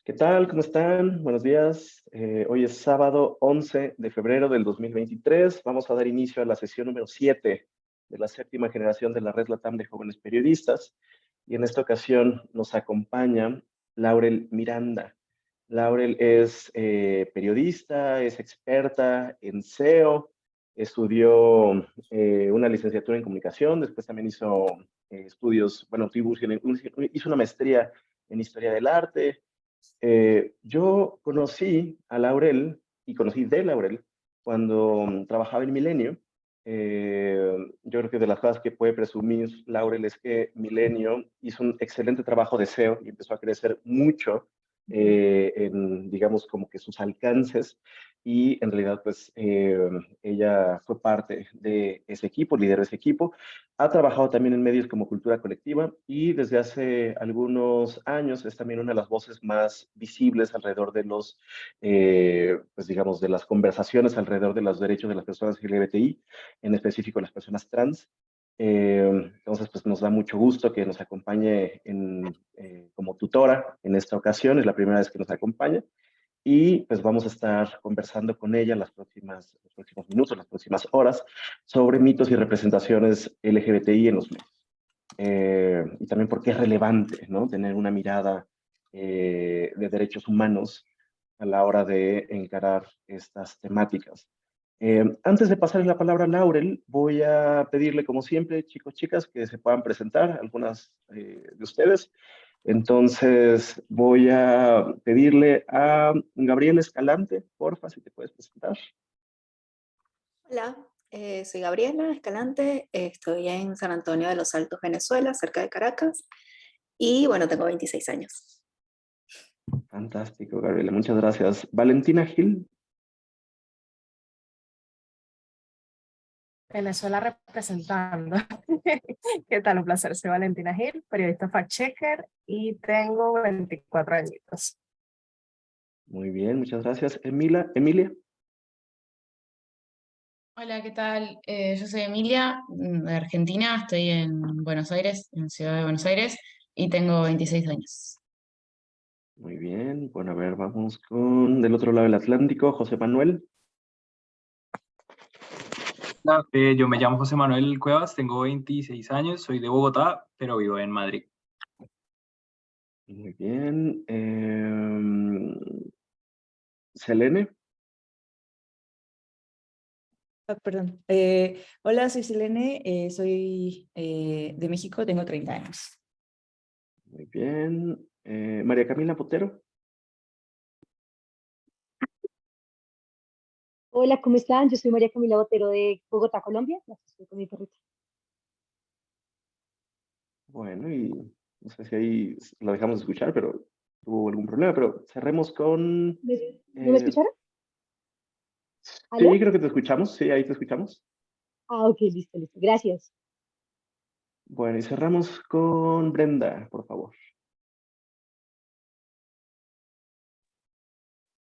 ¿Qué tal? ¿Cómo están? Buenos días. Hoy es sábado 11 de febrero del 2023. Vamos a dar inicio a la sesión número 7 de la séptima generación de la Red LATAM de Jóvenes Periodistas. Y en esta ocasión nos acompaña Laurel Miranda. Laurel es periodista, es experta en SEO, estudió una licenciatura en comunicación, después también hizo estudios, bueno, hizo una maestría en historia del arte. Yo conocí a Laurel y conocí de Laurel cuando trabajaba en Milenio. Yo creo que de las cosas que puede presumir Laurel es que Milenio hizo un excelente trabajo de SEO y empezó a crecer mucho en, digamos, como que sus alcances. Y en realidad, pues, ella fue parte de ese equipo, lideró ese equipo. Ha trabajado también en medios como Cultura Colectiva y desde hace algunos años es también una de las voces más visibles alrededor de los, pues digamos, de las conversaciones alrededor de los derechos de las personas LGBTI, en específico las personas trans. Entonces, pues nos da mucho gusto que nos acompañe como tutora en esta ocasión, es la primera vez que nos acompaña. Y pues vamos a estar conversando con ella los próximos minutos, las próximas horas, sobre mitos y representaciones LGBTI en los medios. Y también por qué es relevante, ¿no? Tener una mirada de derechos humanos a la hora de encarar estas temáticas. Antes de pasarle la palabra a Laurel, voy a pedirle, como siempre, chicos, chicas, que se puedan presentar, algunas de ustedes. Entonces, voy a pedirle a Gabriel Escalante, porfa, si te puedes presentar. Hola, soy Gabriela Escalante, estoy en San Antonio de los Altos, Venezuela, cerca de Caracas, y bueno, tengo 26 años. Fantástico, Gabriela, muchas gracias. Valentina Gil. Venezuela representando. ¿Qué tal? Un placer. Soy Valentina Gil, periodista fact-checker y tengo 24 añitos. Muy bien, muchas gracias. Emilia. Hola, ¿qué tal? Yo soy Emilia, de Argentina, estoy en Buenos Aires, en Ciudad de Buenos Aires, y tengo 26 años. Muy bien, bueno, a ver, vamos con del otro lado del Atlántico, José Manuel. Hola, yo me llamo José Manuel Cuevas, tengo 26 años, soy de Bogotá, pero vivo en Madrid. Muy bien. Selene. Perdón. Hola, soy Selene, soy de México, tengo 30 años. Muy bien. María Camila Potero. Hola, ¿cómo están? Yo soy María Camila Botero de Bogotá, Colombia. Aquí estoy con mi perrita. Bueno, y no sé si ahí la dejamos de escuchar, pero tuvo algún problema, pero cerremos con... ¿No me escucharon? Sí, ¿Aló? creo que te escuchamos, sí, ahí te escuchamos. Ah, ok, listo, listo. Gracias. Bueno, y cerramos con Brenda, por favor.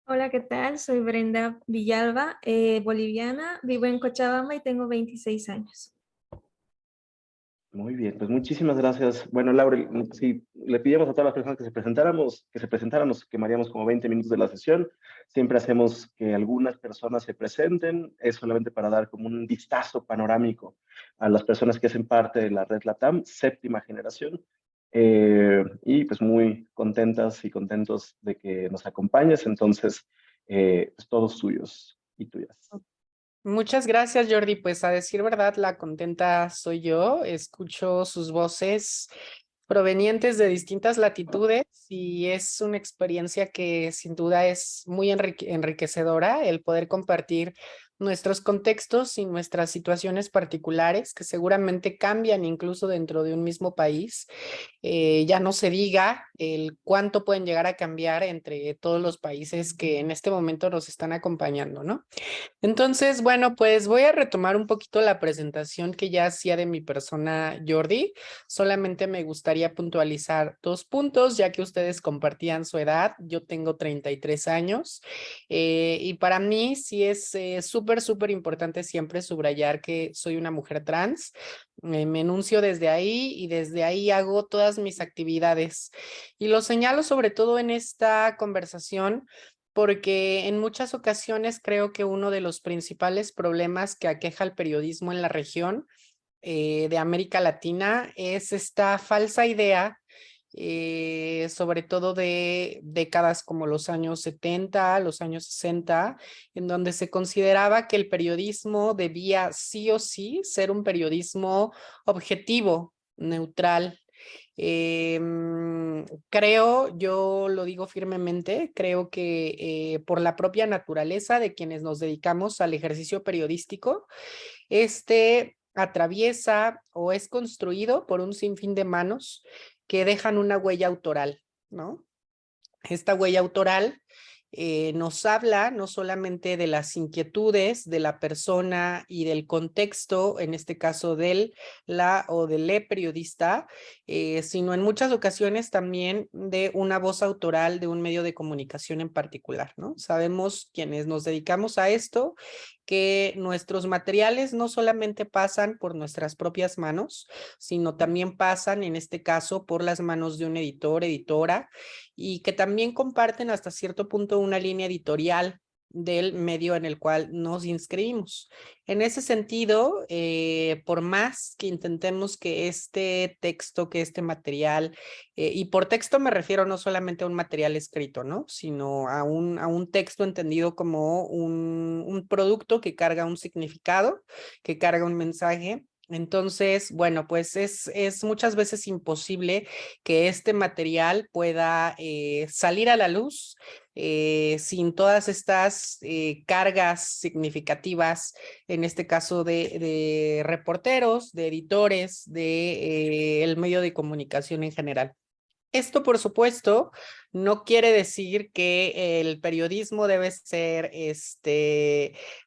Hola, ¿qué tal? Soy Brenda Villalba, boliviana, vivo en Cochabamba y tengo 26 años. Muy bien, pues muchísimas gracias. Bueno, Laura, si le pidíamos a todas las personas que se presentaran, nos quemaríamos como 20 minutos de la sesión. Siempre hacemos que algunas personas se presenten, es solamente para dar como un vistazo panorámico a las personas que hacen parte de la red LATAM, séptima generación. Y pues muy contentas y contentos de que nos acompañes. Entonces, pues todos suyos y tuyas. Muchas gracias, Jordi. Pues a decir verdad, la contenta soy yo. Escucho sus voces provenientes de distintas latitudes y es una experiencia que sin duda es muy enriquecedora el poder compartir nuestros contextos y nuestras situaciones particulares que seguramente cambian incluso dentro de un mismo país. Ya no se diga el cuánto pueden llegar a cambiar entre todos los países que en este momento nos están acompañando, ¿no? Entonces, bueno, pues voy a retomar un poquito la presentación que ya hacía de mi persona Jordi. Solamente me gustaría puntualizar 2 puntos, ya que ustedes compartían su edad. Yo tengo 33 años y para mí sí es súper súper importante siempre subrayar que soy una mujer trans. Me enuncio desde ahí y desde ahí hago todas mis actividades. Y lo señalo sobre todo en esta conversación porque en muchas ocasiones creo que uno de los principales problemas que aqueja al periodismo en la región de América Latina es esta falsa idea, sobre todo de décadas como los años 70, los años 60, en donde se consideraba que el periodismo debía sí o sí ser un periodismo objetivo, neutral. Creo, yo lo digo firmemente, creo que por la propia naturaleza de quienes nos dedicamos al ejercicio periodístico, atraviesa o es construido por un sinfín de manos que dejan una huella autoral, ¿no? Esta huella autoral nos habla no solamente de las inquietudes de la persona y del contexto, en este caso del periodista, sino en muchas ocasiones también de una voz autoral de un medio de comunicación en particular, ¿no? Sabemos quienes nos dedicamos a esto que nuestros materiales no solamente pasan por nuestras propias manos, sino también pasan, en este caso, por las manos de un editor, editora, y que también comparten hasta cierto punto una línea editorial del medio en el cual nos inscribimos. En ese sentido, por más que intentemos que este texto, que este material, y por texto me refiero no solamente a un material escrito, ¿no? Sino a un texto entendido como un producto que carga un significado, que carga un mensaje. Entonces, bueno, pues es muchas veces imposible que este material pueda salir a la luz sin todas estas cargas significativas, en este caso de reporteros, de editores, de el medio de comunicación en general. Esto, por supuesto, no quiere decir que el periodismo debe ser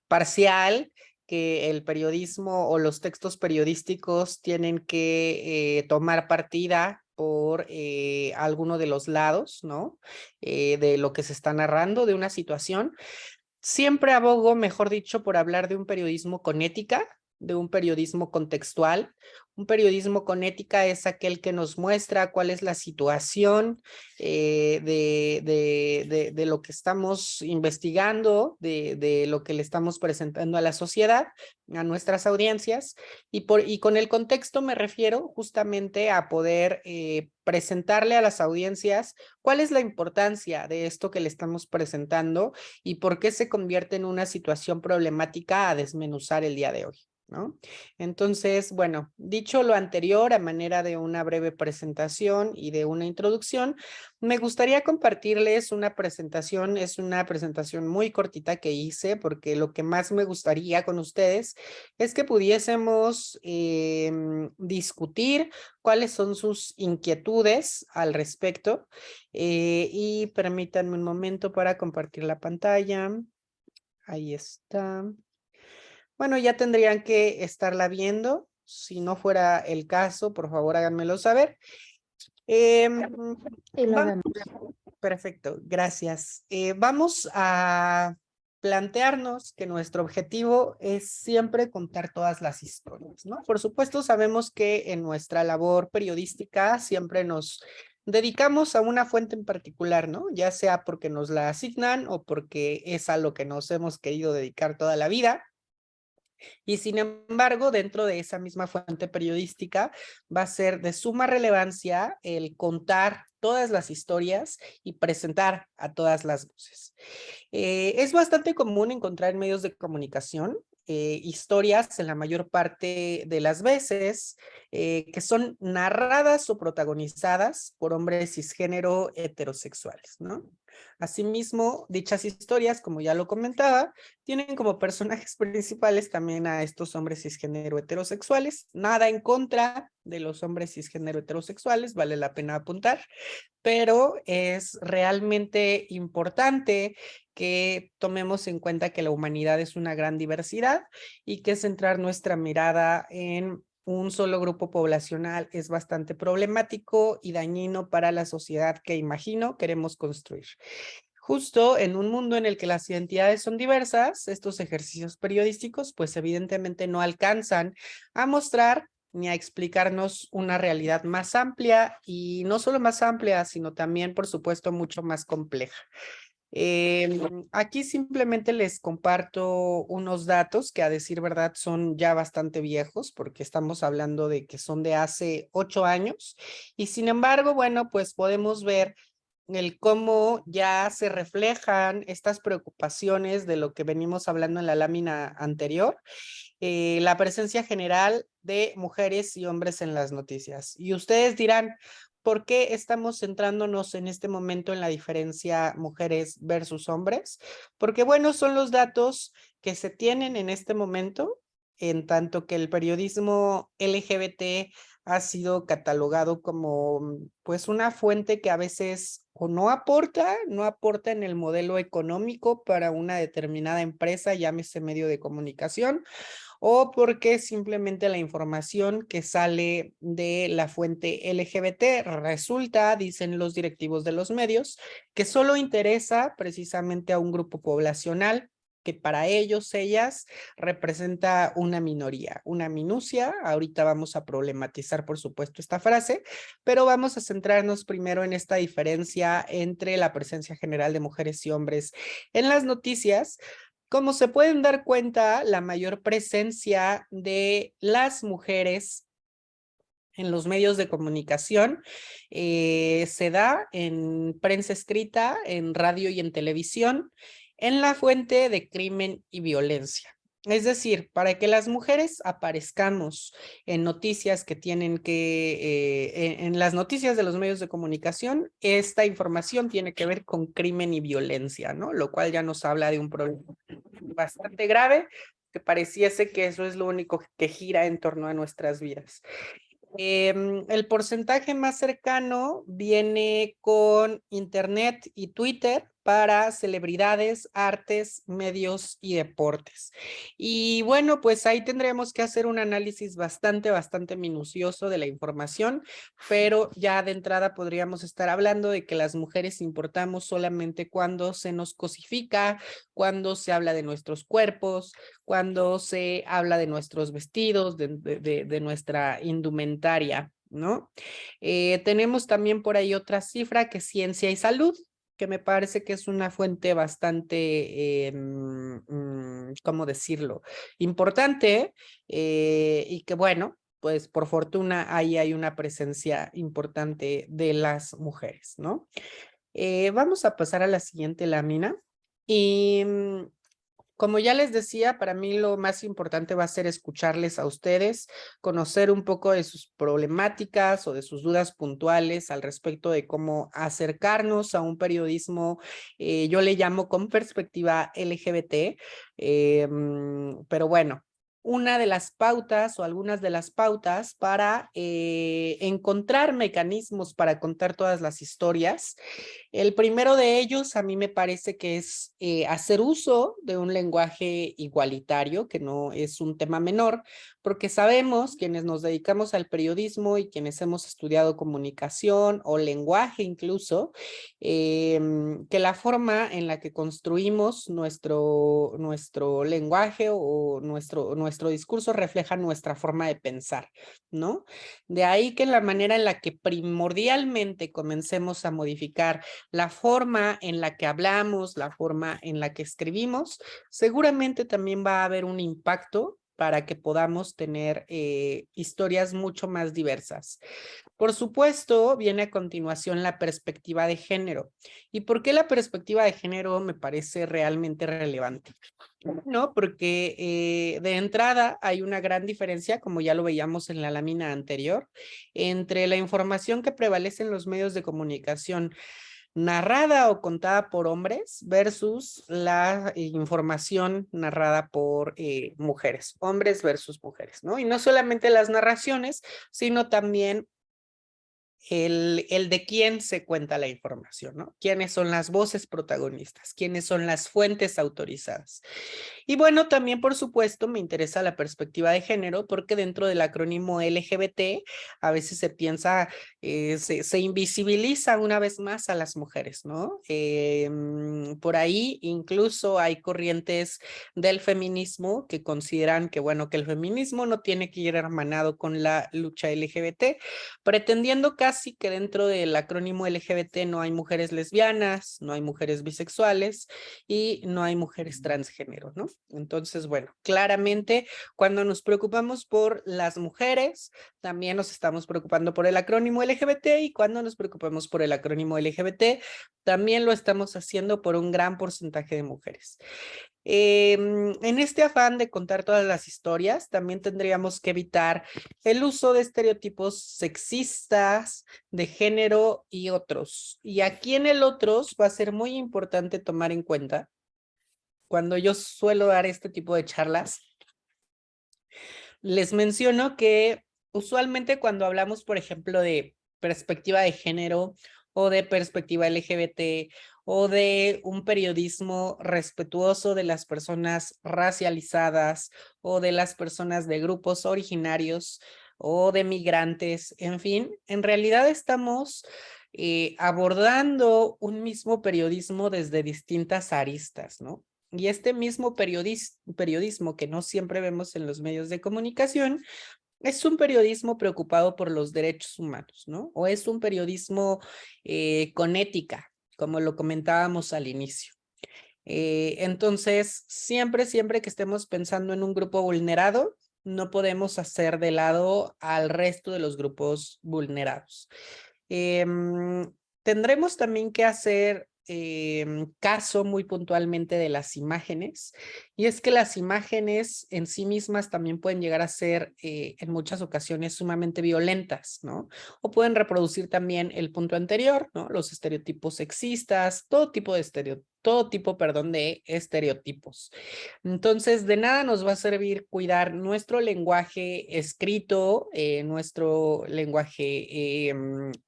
parcial, que el periodismo o los textos periodísticos tienen que tomar partida por alguno de los lados, ¿no? De lo que se está narrando, de una situación. Siempre abogo, mejor dicho, por hablar de un periodismo con ética, de un periodismo contextual. Un periodismo con ética es aquel que nos muestra cuál es la situación de lo que estamos investigando, de lo que le estamos presentando a la sociedad, a nuestras audiencias, y con el contexto me refiero justamente a poder presentarle a las audiencias cuál es la importancia de esto que le estamos presentando y por qué se convierte en una situación problemática a desmenuzar el día de hoy, ¿no? Entonces, bueno, dicho lo anterior, a manera de una breve presentación y de una introducción, me gustaría compartirles una presentación. Es una presentación muy cortita que hice porque lo que más me gustaría con ustedes es que pudiésemos discutir cuáles son sus inquietudes al respecto. Y permítanme un momento para compartir la pantalla. Ahí está. Bueno, ya tendrían que estarla viendo. Si no fuera el caso, por favor háganmelo saber. Sí, lo vemos. Perfecto, gracias. Vamos a plantearnos que nuestro objetivo es siempre contar todas las historias, ¿no? Por supuesto, sabemos que en nuestra labor periodística siempre nos dedicamos a una fuente en particular, ¿no? Ya sea porque nos la asignan o porque es a lo que nos hemos querido dedicar toda la vida. Y sin embargo, dentro de esa misma fuente periodística va a ser de suma relevancia el contar todas las historias y presentar a todas las voces. Es bastante común encontrar en medios de comunicación historias en la mayor parte de las veces que son narradas o protagonizadas por hombres cisgénero heterosexuales, ¿no? Asimismo, dichas historias, como ya lo comentaba, tienen como personajes principales también a estos hombres cisgénero heterosexuales. Nada en contra de los hombres cisgénero heterosexuales, vale la pena apuntar, pero es realmente importante que tomemos en cuenta que la humanidad es una gran diversidad y que centrar nuestra mirada en un solo grupo poblacional es bastante problemático y dañino para la sociedad que imagino queremos construir. Justo en un mundo en el que las identidades son diversas, estos ejercicios periodísticos pues evidentemente no alcanzan a mostrar ni a explicarnos una realidad más amplia y no solo más amplia, sino también, por supuesto, mucho más compleja. Aquí simplemente les comparto unos datos que a decir verdad son ya bastante viejos porque estamos hablando de que son de hace 8 años y sin embargo, bueno, pues podemos ver el cómo ya se reflejan estas preocupaciones de lo que venimos hablando en la lámina anterior, la presencia general de mujeres y hombres en las noticias. Y ustedes dirán, ¿por qué estamos centrándonos en este momento en la diferencia mujeres versus hombres? Porque, bueno, son los datos que se tienen en este momento, en tanto que el periodismo LGBT ha sido catalogado como, pues, una fuente que a veces o no aporta en el modelo económico para una determinada empresa, llámese medio de comunicación, o porque simplemente la información que sale de la fuente LGBT resulta, dicen los directivos de los medios, que solo interesa precisamente a un grupo poblacional que para ellos, ellas, representa una minoría, una minucia. Ahorita vamos a problematizar, por supuesto, esta frase, pero vamos a centrarnos primero en esta diferencia entre la presencia general de mujeres y hombres en las noticias. Como se pueden dar cuenta, la mayor presencia de las mujeres en los medios de comunicación se da en prensa escrita, en radio y en televisión, en la fuente de crimen y violencia. Es decir, para que las mujeres aparezcamos en noticias que tienen que, en las noticias de los medios de comunicación, esta información tiene que ver con crimen y violencia, ¿no? Lo cual ya nos habla de un problema bastante grave, que pareciese que eso es lo único que gira en torno a nuestras vidas. El porcentaje más cercano viene con Internet y Twitter para celebridades, artes, medios y deportes. Y bueno, pues ahí tendremos que hacer un análisis bastante minucioso de la información, pero ya de entrada podríamos estar hablando de que las mujeres importamos solamente cuando se nos cosifica, cuando se habla de nuestros cuerpos, cuando se habla de nuestros vestidos, de nuestra indumentaria, ¿no? Tenemos también por ahí otra cifra que es Ciencia y Salud, que me parece que es una fuente bastante, ¿cómo decirlo? Importante y que bueno, pues por fortuna ahí hay una presencia importante de las mujeres, ¿no? Vamos a pasar a la siguiente lámina y como ya les decía, para mí lo más importante va a ser escucharles a ustedes, conocer un poco de sus problemáticas o de sus dudas puntuales al respecto de cómo acercarnos a un periodismo, yo le llamo con perspectiva LGBT, pero bueno, una de las pautas o algunas de las pautas para encontrar mecanismos para contar todas las historias. El primero de ellos a mí me parece que es hacer uso de un lenguaje igualitario, que no es un tema menor, porque sabemos quienes nos dedicamos al periodismo y quienes hemos estudiado comunicación o lenguaje incluso, que la forma en la que construimos nuestro lenguaje o nuestro discurso refleja nuestra forma de pensar, ¿no? De ahí que la manera en la que primordialmente comencemos a modificar la forma en la que hablamos, la forma en la que escribimos, seguramente también va a haber un impacto para que podamos tener historias mucho más diversas. Por supuesto, viene a continuación la perspectiva de género. ¿Y por qué la perspectiva de género me parece realmente relevante? No, porque de entrada hay una gran diferencia, como ya lo veíamos en la lámina anterior, entre la información que prevalece en los medios de comunicación narrada o contada por hombres versus la información narrada por mujeres, hombres versus mujeres, ¿no? Y no solamente las narraciones, sino también el de quién se cuenta la información, ¿no? ¿Quiénes son las voces protagonistas? ¿Quiénes son las fuentes autorizadas? Y bueno, también por supuesto me interesa la perspectiva de género porque dentro del acrónimo LGBT a veces se piensa, se invisibiliza una vez más a las mujeres, ¿no? Por ahí incluso hay corrientes del feminismo que consideran que, bueno, que el feminismo no tiene que ir hermanado con la lucha LGBT, pretendiendo casi que dentro del acrónimo LGBT no hay mujeres lesbianas, no hay mujeres bisexuales y no hay mujeres transgénero, ¿no? Entonces, bueno, claramente cuando nos preocupamos por las mujeres, también nos estamos preocupando por el acrónimo LGBT y cuando nos preocupamos por el acrónimo LGBT, también lo estamos haciendo por un gran porcentaje de mujeres. En este afán de contar todas las historias, también tendríamos que evitar el uso de estereotipos sexistas, de género y otros. Y aquí en el otros va a ser muy importante tomar en cuenta, cuando yo suelo dar este tipo de charlas, les menciono que usualmente cuando hablamos, por ejemplo, de perspectiva de género o de perspectiva LGBT o de un periodismo respetuoso de las personas racializadas o de las personas de grupos originarios o de migrantes, en fin, en realidad estamos abordando un mismo periodismo desde distintas aristas, ¿no? Y este mismo periodismo que no siempre vemos en los medios de comunicación es un periodismo preocupado por los derechos humanos, ¿no? O es un periodismo con ética, como lo comentábamos al inicio. Entonces, siempre que estemos pensando en un grupo vulnerado, no podemos hacer de lado al resto de los grupos vulnerados. Tendremos también que hacer caso muy puntualmente de las imágenes, y es que las imágenes en sí mismas también pueden llegar a ser en muchas ocasiones sumamente violentas, ¿no? O pueden reproducir también el punto anterior, ¿no? Los estereotipos sexistas, todo tipo de estereotipos. Entonces, de nada nos va a servir cuidar nuestro lenguaje escrito, nuestro lenguaje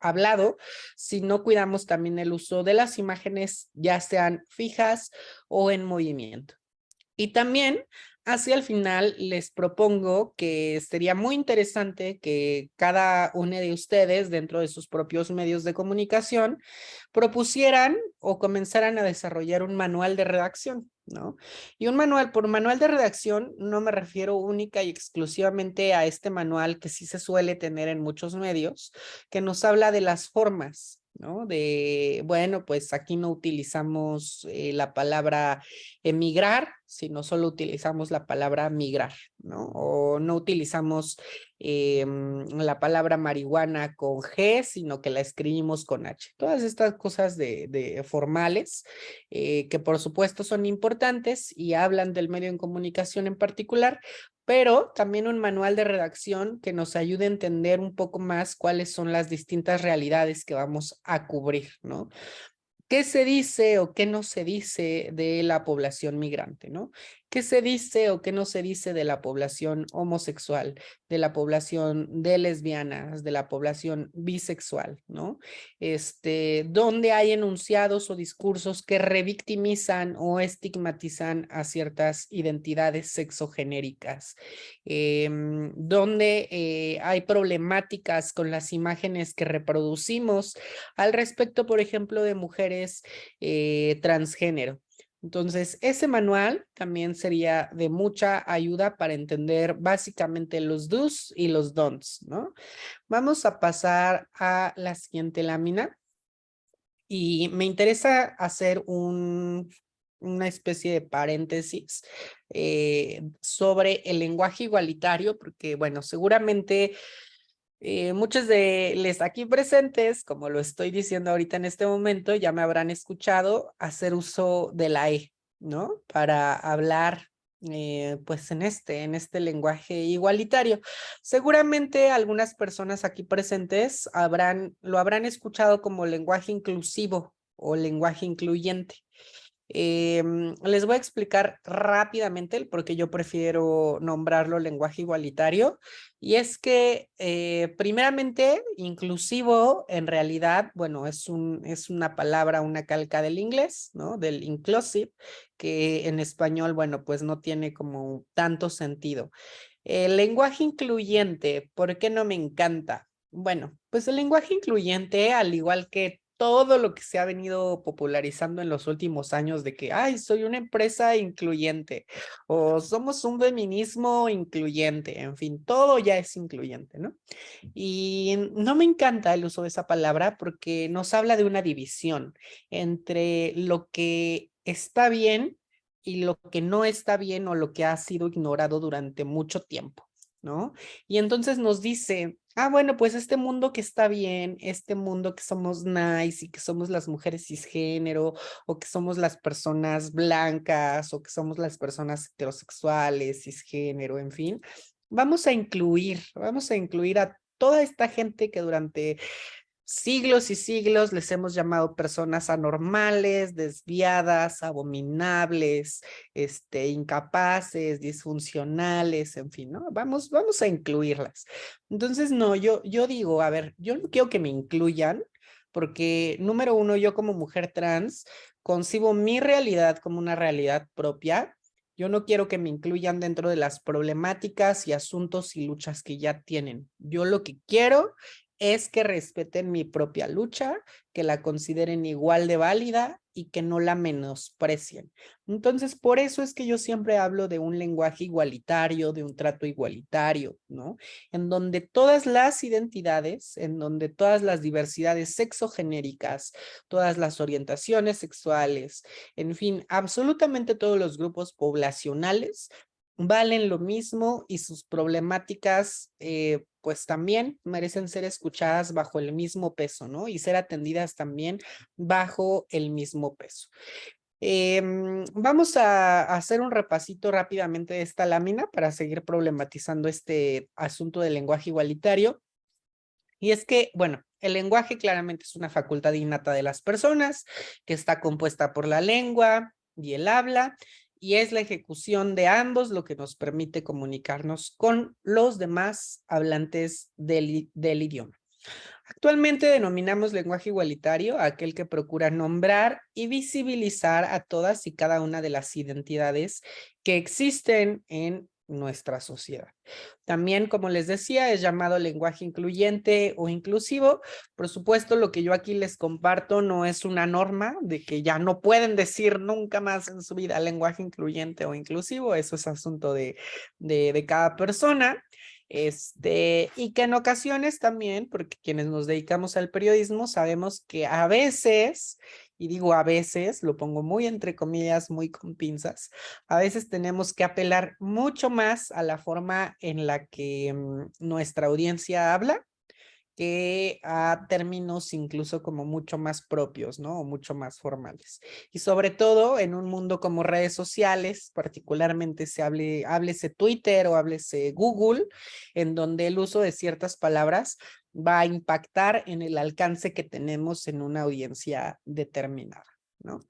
hablado, si no cuidamos también el uso de las imágenes, ya sean fijas o en movimiento. Y también, hacia el final, les propongo que sería muy interesante que cada uno de ustedes, dentro de sus propios medios de comunicación, propusieran o comenzaran a desarrollar un manual de redacción, ¿no? Y por manual de redacción no me refiero única y exclusivamente a este manual que sí se suele tener en muchos medios, que nos habla de las formas, ¿no? De, bueno, pues aquí no utilizamos la palabra emigrar, sino solo utilizamos la palabra migrar, ¿no? O no utilizamos la palabra marihuana con G, sino que la escribimos con H. Todas estas cosas de formales, que por supuesto son importantes y hablan del medio de comunicación en particular, pero también un manual de redacción que nos ayude a entender un poco más cuáles son las distintas realidades que vamos a cubrir, ¿no? ¿Qué se dice o qué no se dice de la población migrante, ¿no? ¿Qué se dice o qué no se dice de la población homosexual, de la población de lesbianas, de la población bisexual, ¿no? ¿Dónde hay enunciados o discursos que revictimizan o estigmatizan a ciertas identidades sexogenéricas? ¿Dónde hay problemáticas con las imágenes que reproducimos al respecto, por ejemplo, de mujeres transgénero? Entonces, ese manual también sería de mucha ayuda para entender básicamente los do's y los don'ts, ¿no? Vamos a pasar a la siguiente lámina y me interesa hacer una especie de paréntesis sobre el lenguaje igualitario, porque, bueno, seguramente muchos de los aquí presentes, como lo estoy diciendo ahorita en este momento, ya me habrán escuchado hacer uso de la E, ¿no? Para hablar, pues en este lenguaje igualitario. Seguramente algunas personas aquí presentes lo habrán escuchado como lenguaje inclusivo o lenguaje incluyente. Les voy a explicar rápidamente el por qué yo prefiero nombrarlo lenguaje igualitario. Y es que, primeramente, inclusivo, en realidad, bueno, es una palabra, una calca del inglés, ¿no? Del inclusive, que en español, bueno, pues no tiene como tanto sentido. El lenguaje incluyente, ¿por qué no me encanta? Bueno, pues el lenguaje incluyente, al igual que todo lo que se ha venido popularizando en los últimos años de que, ay, soy una empresa incluyente o somos un feminismo incluyente, en fin, todo ya es incluyente, ¿no? Y no me encanta el uso de esa palabra porque nos habla de una división entre lo que está bien y lo que no está bien o lo que ha sido ignorado durante mucho tiempo, ¿no? Y entonces nos dice, bueno, pues este mundo que está bien, este mundo que somos nice y que somos las mujeres cisgénero o que somos las personas blancas o que somos las personas heterosexuales, cisgénero, en fin, vamos a incluir a toda esta gente que durante siglos y siglos les hemos llamado personas anormales, desviadas, abominables, incapaces, disfuncionales, en fin, ¿no? Vamos a incluirlas. Entonces, no, yo digo, a ver, yo no quiero que me incluyan porque, número uno, yo como mujer trans concibo mi realidad como una realidad propia. Yo no quiero que me incluyan dentro de las problemáticas y asuntos y luchas que ya tienen. Yo lo que quiero es que respeten mi propia lucha, que la consideren igual de válida y que no la menosprecien. Entonces, por eso es que yo siempre hablo de un lenguaje igualitario, de un trato igualitario, ¿no? En donde todas las identidades, en donde todas las diversidades sexogenéricas, todas las orientaciones sexuales, en fin, absolutamente todos los grupos poblacionales valen lo mismo y sus problemáticas pues también merecen ser escuchadas bajo el mismo peso, ¿no? Y ser atendidas también bajo el mismo peso. Vamos a hacer un repasito rápidamente de esta lámina para seguir problematizando este asunto del lenguaje igualitario. Y es que, bueno, el lenguaje claramente es una facultad innata de las personas que está compuesta por la lengua y el habla, y es la ejecución de ambos lo que nos permite comunicarnos con los demás hablantes del idioma. Actualmente denominamos lenguaje igualitario a aquel que procura nombrar y visibilizar a todas y cada una de las identidades que existen en nuestra sociedad. También, como les decía, es llamado lenguaje incluyente o inclusivo. Por supuesto, lo que yo aquí les comparto no es una norma de que ya no pueden decir nunca más en su vida lenguaje incluyente o inclusivo. Eso es asunto de cada persona. Y que en ocasiones también, porque quienes nos dedicamos al periodismo sabemos que a veces, y digo a veces, lo pongo muy entre comillas, muy con pinzas, a veces tenemos que apelar mucho más a la forma en la que nuestra audiencia habla que a términos incluso como mucho más propios, ¿no? O mucho más formales. Y sobre todo en un mundo como redes sociales, particularmente háblese Twitter o háblese Google, en donde el uso de ciertas palabras va a impactar en el alcance que tenemos en una audiencia determinada, ¿no?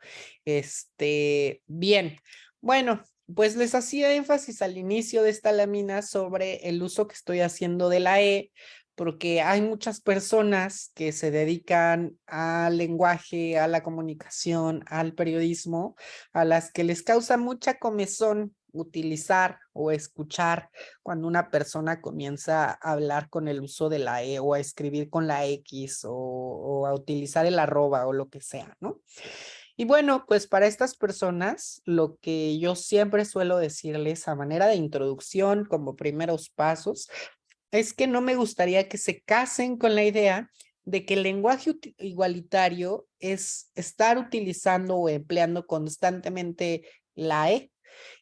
Bien, bueno, pues les hacía énfasis al inicio de esta lámina sobre el uso que estoy haciendo de la E, porque hay muchas personas que se dedican al lenguaje, a la comunicación, al periodismo, a las que les causa mucha comezón utilizar o escuchar cuando una persona comienza a hablar con el uso de la E o a escribir con la X o a utilizar el arroba o lo que sea, ¿no? Y bueno, pues para estas personas, lo que yo siempre suelo decirles a manera de introducción como primeros pasos es que no me gustaría que se casen con la idea de que el lenguaje igualitario es estar utilizando o empleando constantemente la E.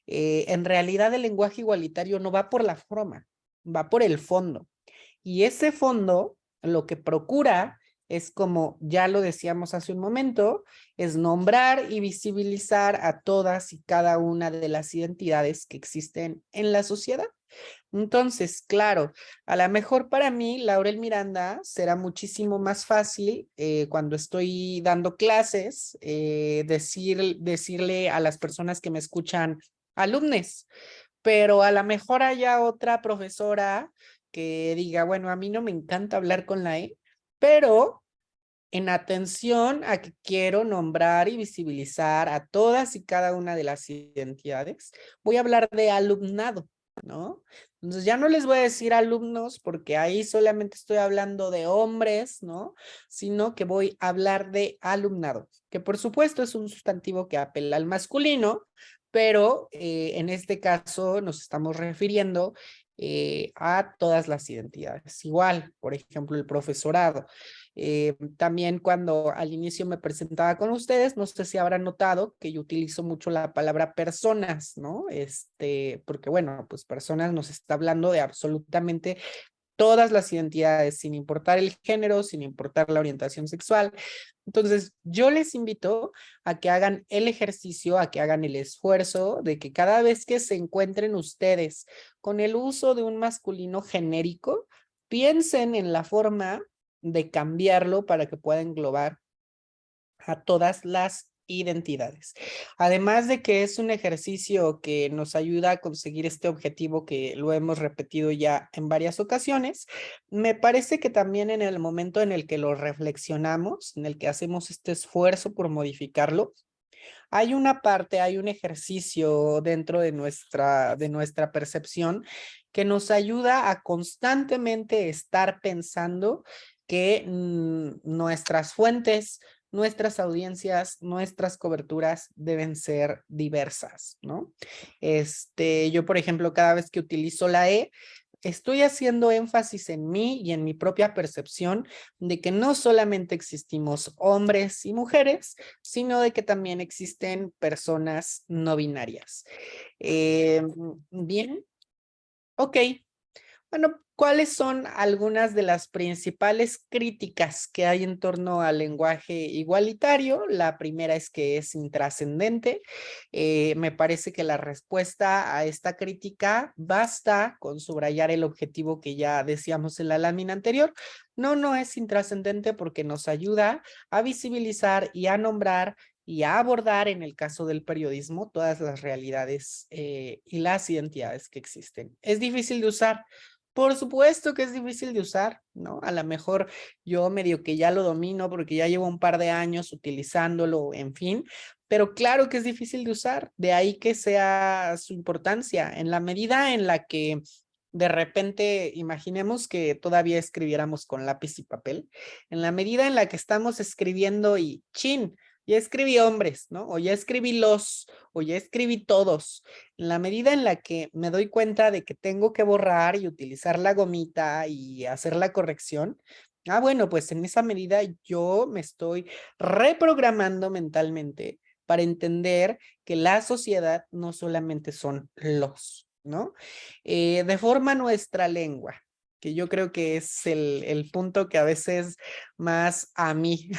En realidad el lenguaje igualitario no va por la forma, va por el fondo. Y ese fondo lo que procura es como ya lo decíamos hace un momento, es nombrar y visibilizar a todas y cada una de las identidades que existen en la sociedad. Entonces, claro, a lo mejor para mí, Laurel Miranda, será muchísimo más fácil cuando estoy dando clases, decirle a las personas que me escuchan alumnes, pero a lo mejor haya otra profesora que diga, bueno, a mí no me encanta hablar con la E, pero en atención a que quiero nombrar y visibilizar a todas y cada una de las identidades, voy a hablar de alumnado, ¿no? Entonces ya no les voy a decir alumnos porque ahí solamente estoy hablando de hombres, ¿no? Sino que voy a hablar de alumnado, que por supuesto es un sustantivo que apela al masculino, pero en este caso nos estamos refiriendo a todas las identidades. Igual, por ejemplo, el profesorado. También cuando al inicio me presentaba con ustedes, no sé si habrán notado que yo utilizo mucho la palabra personas, ¿no? Porque bueno, pues personas nos está hablando de absolutamente todas las identidades, sin importar el género, sin importar la orientación sexual. Entonces, yo les invito a que hagan el ejercicio, a que hagan el esfuerzo de que cada vez que se encuentren ustedes con el uso de un masculino genérico, piensen en la forma de cambiarlo para que pueda englobar a todas las identidades. Además de que es un ejercicio que nos ayuda a conseguir este objetivo que lo hemos repetido ya en varias ocasiones, me parece que también en el momento en el que lo reflexionamos, en el que hacemos este esfuerzo por modificarlo, hay una parte, hay un ejercicio dentro de nuestra percepción que nos ayuda a constantemente estar pensando que nuestras fuentes, nuestras audiencias, nuestras coberturas deben ser diversas, ¿no? Yo, por ejemplo, cada vez que utilizo la E, estoy haciendo énfasis en mí y en mi propia percepción de que no solamente existimos hombres y mujeres, sino de que también existen personas no binarias. Bien, ok. Bueno, ¿cuáles son algunas de las principales críticas que hay en torno al lenguaje igualitario? La primera es que es intrascendente. Me parece que la respuesta a esta crítica basta con subrayar el objetivo que ya decíamos en la lámina anterior. No es intrascendente porque nos ayuda a visibilizar y a nombrar y a abordar, en el caso del periodismo, todas las realidades y las identidades que existen. Es difícil de usar. Por supuesto que es difícil de usar, ¿no? A lo mejor yo medio que ya lo domino porque ya llevo un par de años utilizándolo, en fin, pero claro que es difícil de usar, de ahí que sea su importancia, en la medida en la que de repente imaginemos que todavía escribiéramos con lápiz y papel, en la medida en la que estamos escribiendo y chin, ya escribí hombres, ¿no? O ya escribí los, o ya escribí todos. En la medida en la que me doy cuenta de que tengo que borrar y utilizar la gomita y hacer la corrección, bueno, pues en esa medida yo me estoy reprogramando mentalmente para entender que la sociedad no solamente son los, ¿no? Deforma nuestra lengua, que yo creo que es el punto que a veces más a mí,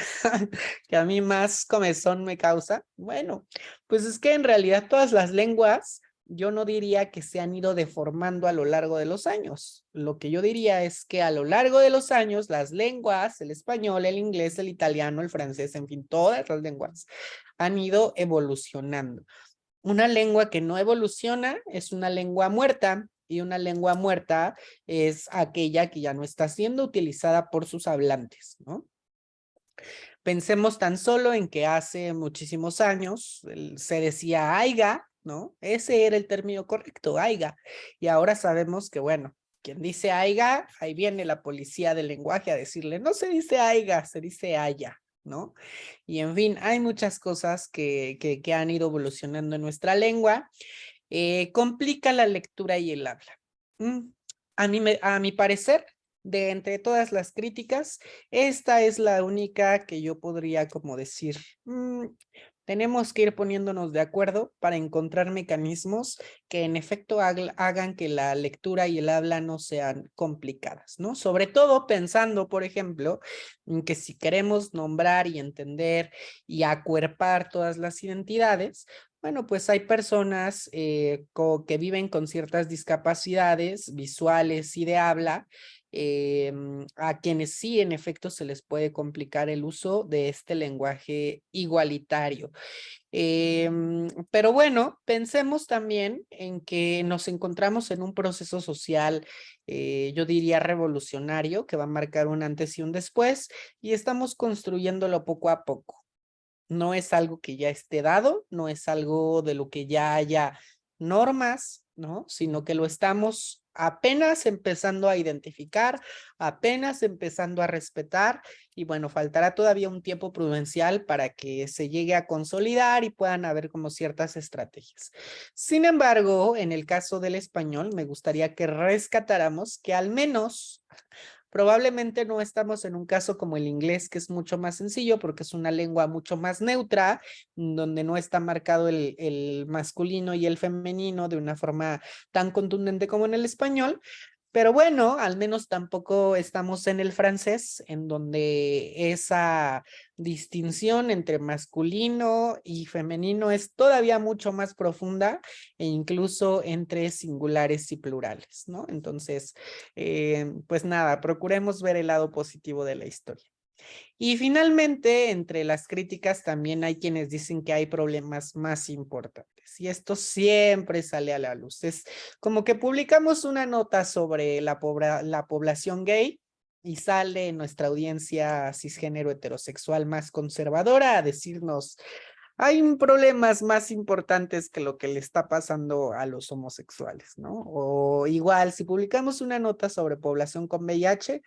que a mí más comezón me causa. Bueno, pues es que en realidad todas las lenguas, yo no diría que se han ido deformando a lo largo de los años. Lo que yo diría es que a lo largo de los años, las lenguas, el español, el inglés, el italiano, el francés, en fin, todas las lenguas han ido evolucionando. Una lengua que no evoluciona es una lengua muerta, y una lengua muerta es aquella que ya no está siendo utilizada por sus hablantes, ¿no? Pensemos tan solo en que hace muchísimos años se decía aiga, ¿no? Ese era el término correcto, aiga. Y ahora sabemos que, bueno, quien dice aiga, ahí viene la policía del lenguaje a decirle, no se dice aiga, se dice haya, ¿no? Y en fin, hay muchas cosas que han ido evolucionando en nuestra lengua. Complica la lectura y el habla. A mi parecer, de entre todas las críticas, esta es la única que yo podría como decir, Tenemos que ir poniéndonos de acuerdo para encontrar mecanismos que en efecto hagan que la lectura y el habla no sean complicadas, ¿no? Sobre todo pensando, por ejemplo, en que si queremos nombrar y entender y acuerpar todas las identidades, bueno, pues hay personas que viven con ciertas discapacidades visuales y de habla, a quienes sí en efecto se les puede complicar el uso de este lenguaje igualitario. Pero bueno, pensemos también en que nos encontramos en un proceso social, yo diría revolucionario, que va a marcar un antes y un después, y estamos construyéndolo poco a poco. No es algo que ya esté dado, no es algo de lo que ya haya normas, ¿no? Sino que lo estamos apenas empezando a identificar, apenas empezando a respetar, y bueno, faltará todavía un tiempo prudencial para que se llegue a consolidar y puedan haber como ciertas estrategias. Sin embargo, en el caso del español, me gustaría que rescatáramos que al menos probablemente no estamos en un caso como el inglés, que es mucho más sencillo porque es una lengua mucho más neutra, donde no está marcado el masculino y el femenino de una forma tan contundente como en el español. Pero bueno, al menos tampoco estamos en el francés, en donde esa distinción entre masculino y femenino es todavía mucho más profunda, e incluso entre singulares y plurales, ¿no? Entonces, pues nada, procuremos ver el lado positivo de la historia. Y finalmente, entre las críticas también hay quienes dicen que hay problemas más importantes, y esto siempre sale a la luz. Es como que publicamos una nota sobre la población gay y sale nuestra audiencia cisgénero heterosexual más conservadora a decirnos: hay problemas más importantes que lo que le está pasando a los homosexuales, ¿no? O igual, si publicamos una nota sobre población con VIH,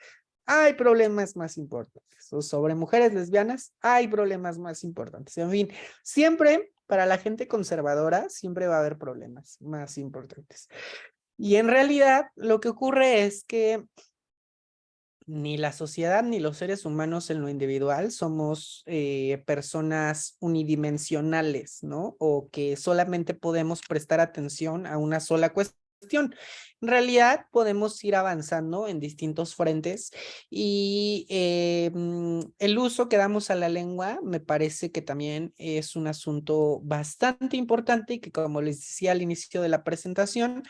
hay problemas más importantes. O sobre mujeres lesbianas, hay problemas más importantes. En fin, siempre para la gente conservadora, siempre va a haber problemas más importantes. Y en realidad, lo que ocurre es que ni la sociedad ni los seres humanos en lo individual somos personas unidimensionales, ¿no? O que solamente podemos prestar atención a una sola cuestión. En realidad podemos ir avanzando en distintos frentes, y el uso que damos a la lengua me parece que también es un asunto bastante importante y que, como les decía al inicio de la presentación,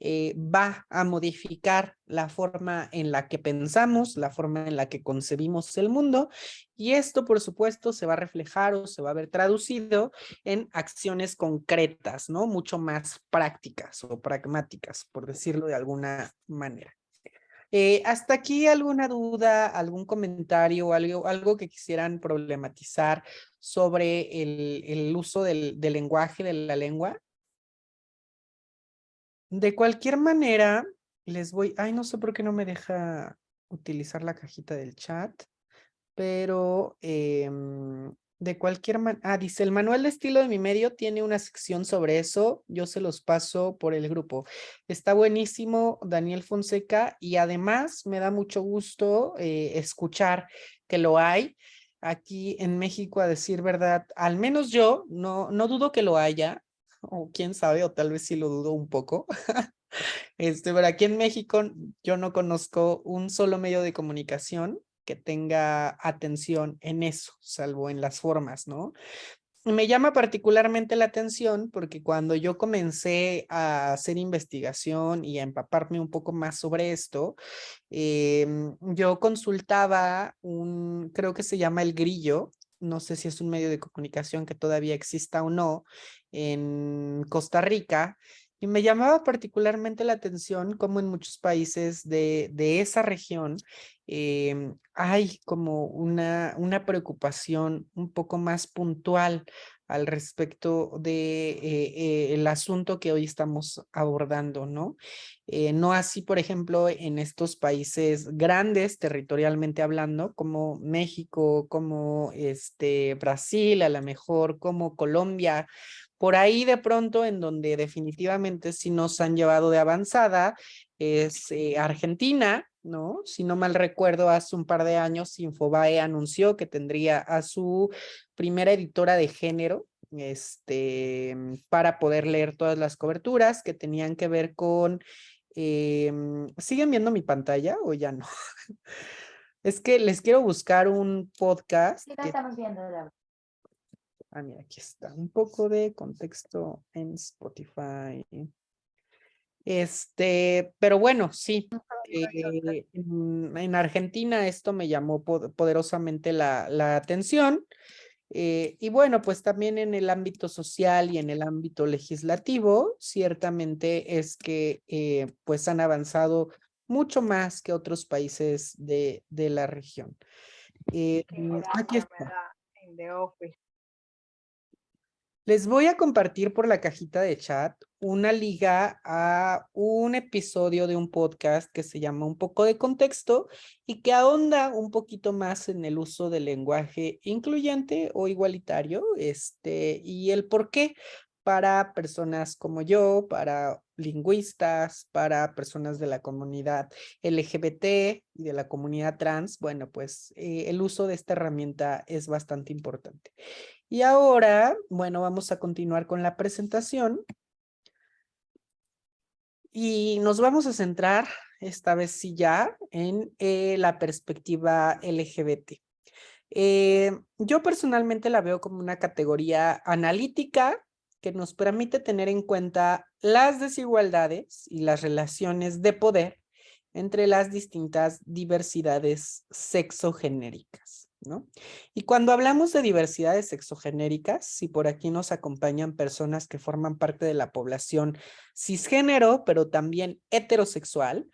va a modificar la forma en la que pensamos, la forma en la que concebimos el mundo, y esto por supuesto se va a reflejar o se va a ver traducido en acciones concretas, ¿no? Mucho más prácticas o pragmáticas, por decirlo de alguna manera. ¿Hasta aquí alguna duda, algún comentario, algo que quisieran problematizar sobre el uso del lenguaje, de la lengua? De cualquier manera, les voy... Ay, no sé por qué no me deja utilizar la cajita del chat, pero de cualquier manera... Ah, dice, el manual de estilo de mi medio tiene una sección sobre eso, yo se los paso por el grupo. Está buenísimo, Daniel Fonseca, y además me da mucho gusto escuchar que lo hay. Aquí en México, a decir verdad, al menos yo no dudo que lo haya, o quién sabe, o tal vez sí lo dudo un poco. Pero aquí en México yo no conozco un solo medio de comunicación que tenga atención en eso, salvo en las formas, ¿no? Me llama particularmente la atención porque cuando yo comencé a hacer investigación y a empaparme un poco más sobre esto, yo consultaba creo que se llama El Grillo, no sé si es un medio de comunicación que todavía exista o no, en Costa Rica, y me llamaba particularmente la atención cómo en muchos países de esa región hay como una preocupación un poco más puntual al respecto de el asunto que hoy estamos abordando, ¿no? No así, por ejemplo, en estos países grandes territorialmente hablando, como México, como Brasil, a lo mejor como Colombia. Por ahí de pronto, en donde definitivamente sí nos han llevado de avanzada, es Argentina, ¿no? Si no mal recuerdo, hace un par de años Infobae anunció que tendría a su primera editora de género, para poder leer todas las coberturas que tenían que ver con... ¿siguen viendo mi pantalla o ya no? Es que les quiero buscar un podcast. estamos viendo, Laura. Ah, mira, aquí está. Un poco de contexto en Spotify. Pero bueno, sí. En Argentina esto me llamó poderosamente la atención. Y bueno, pues también en el ámbito social y en el ámbito legislativo, ciertamente es que pues han avanzado mucho más que otros países de la región. Aquí está. Les voy a compartir por la cajita de chat una liga a un episodio de un podcast que se llama Un poco de contexto y que ahonda un poquito más en el uso del lenguaje incluyente o igualitario, y el por qué para personas como yo, para lingüistas, para personas de la comunidad LGBT y de la comunidad trans. Bueno, pues el uso de esta herramienta es bastante importante. Y ahora, bueno, vamos a continuar con la presentación y nos vamos a centrar, esta vez sí ya, en la perspectiva LGBT. Yo personalmente la veo como una categoría analítica que nos permite tener en cuenta las desigualdades y las relaciones de poder entre las distintas diversidades sexogenéricas, ¿no? Y cuando hablamos de diversidades sexogenéricas, si por aquí nos acompañan personas que forman parte de la población cisgénero, pero también heterosexual,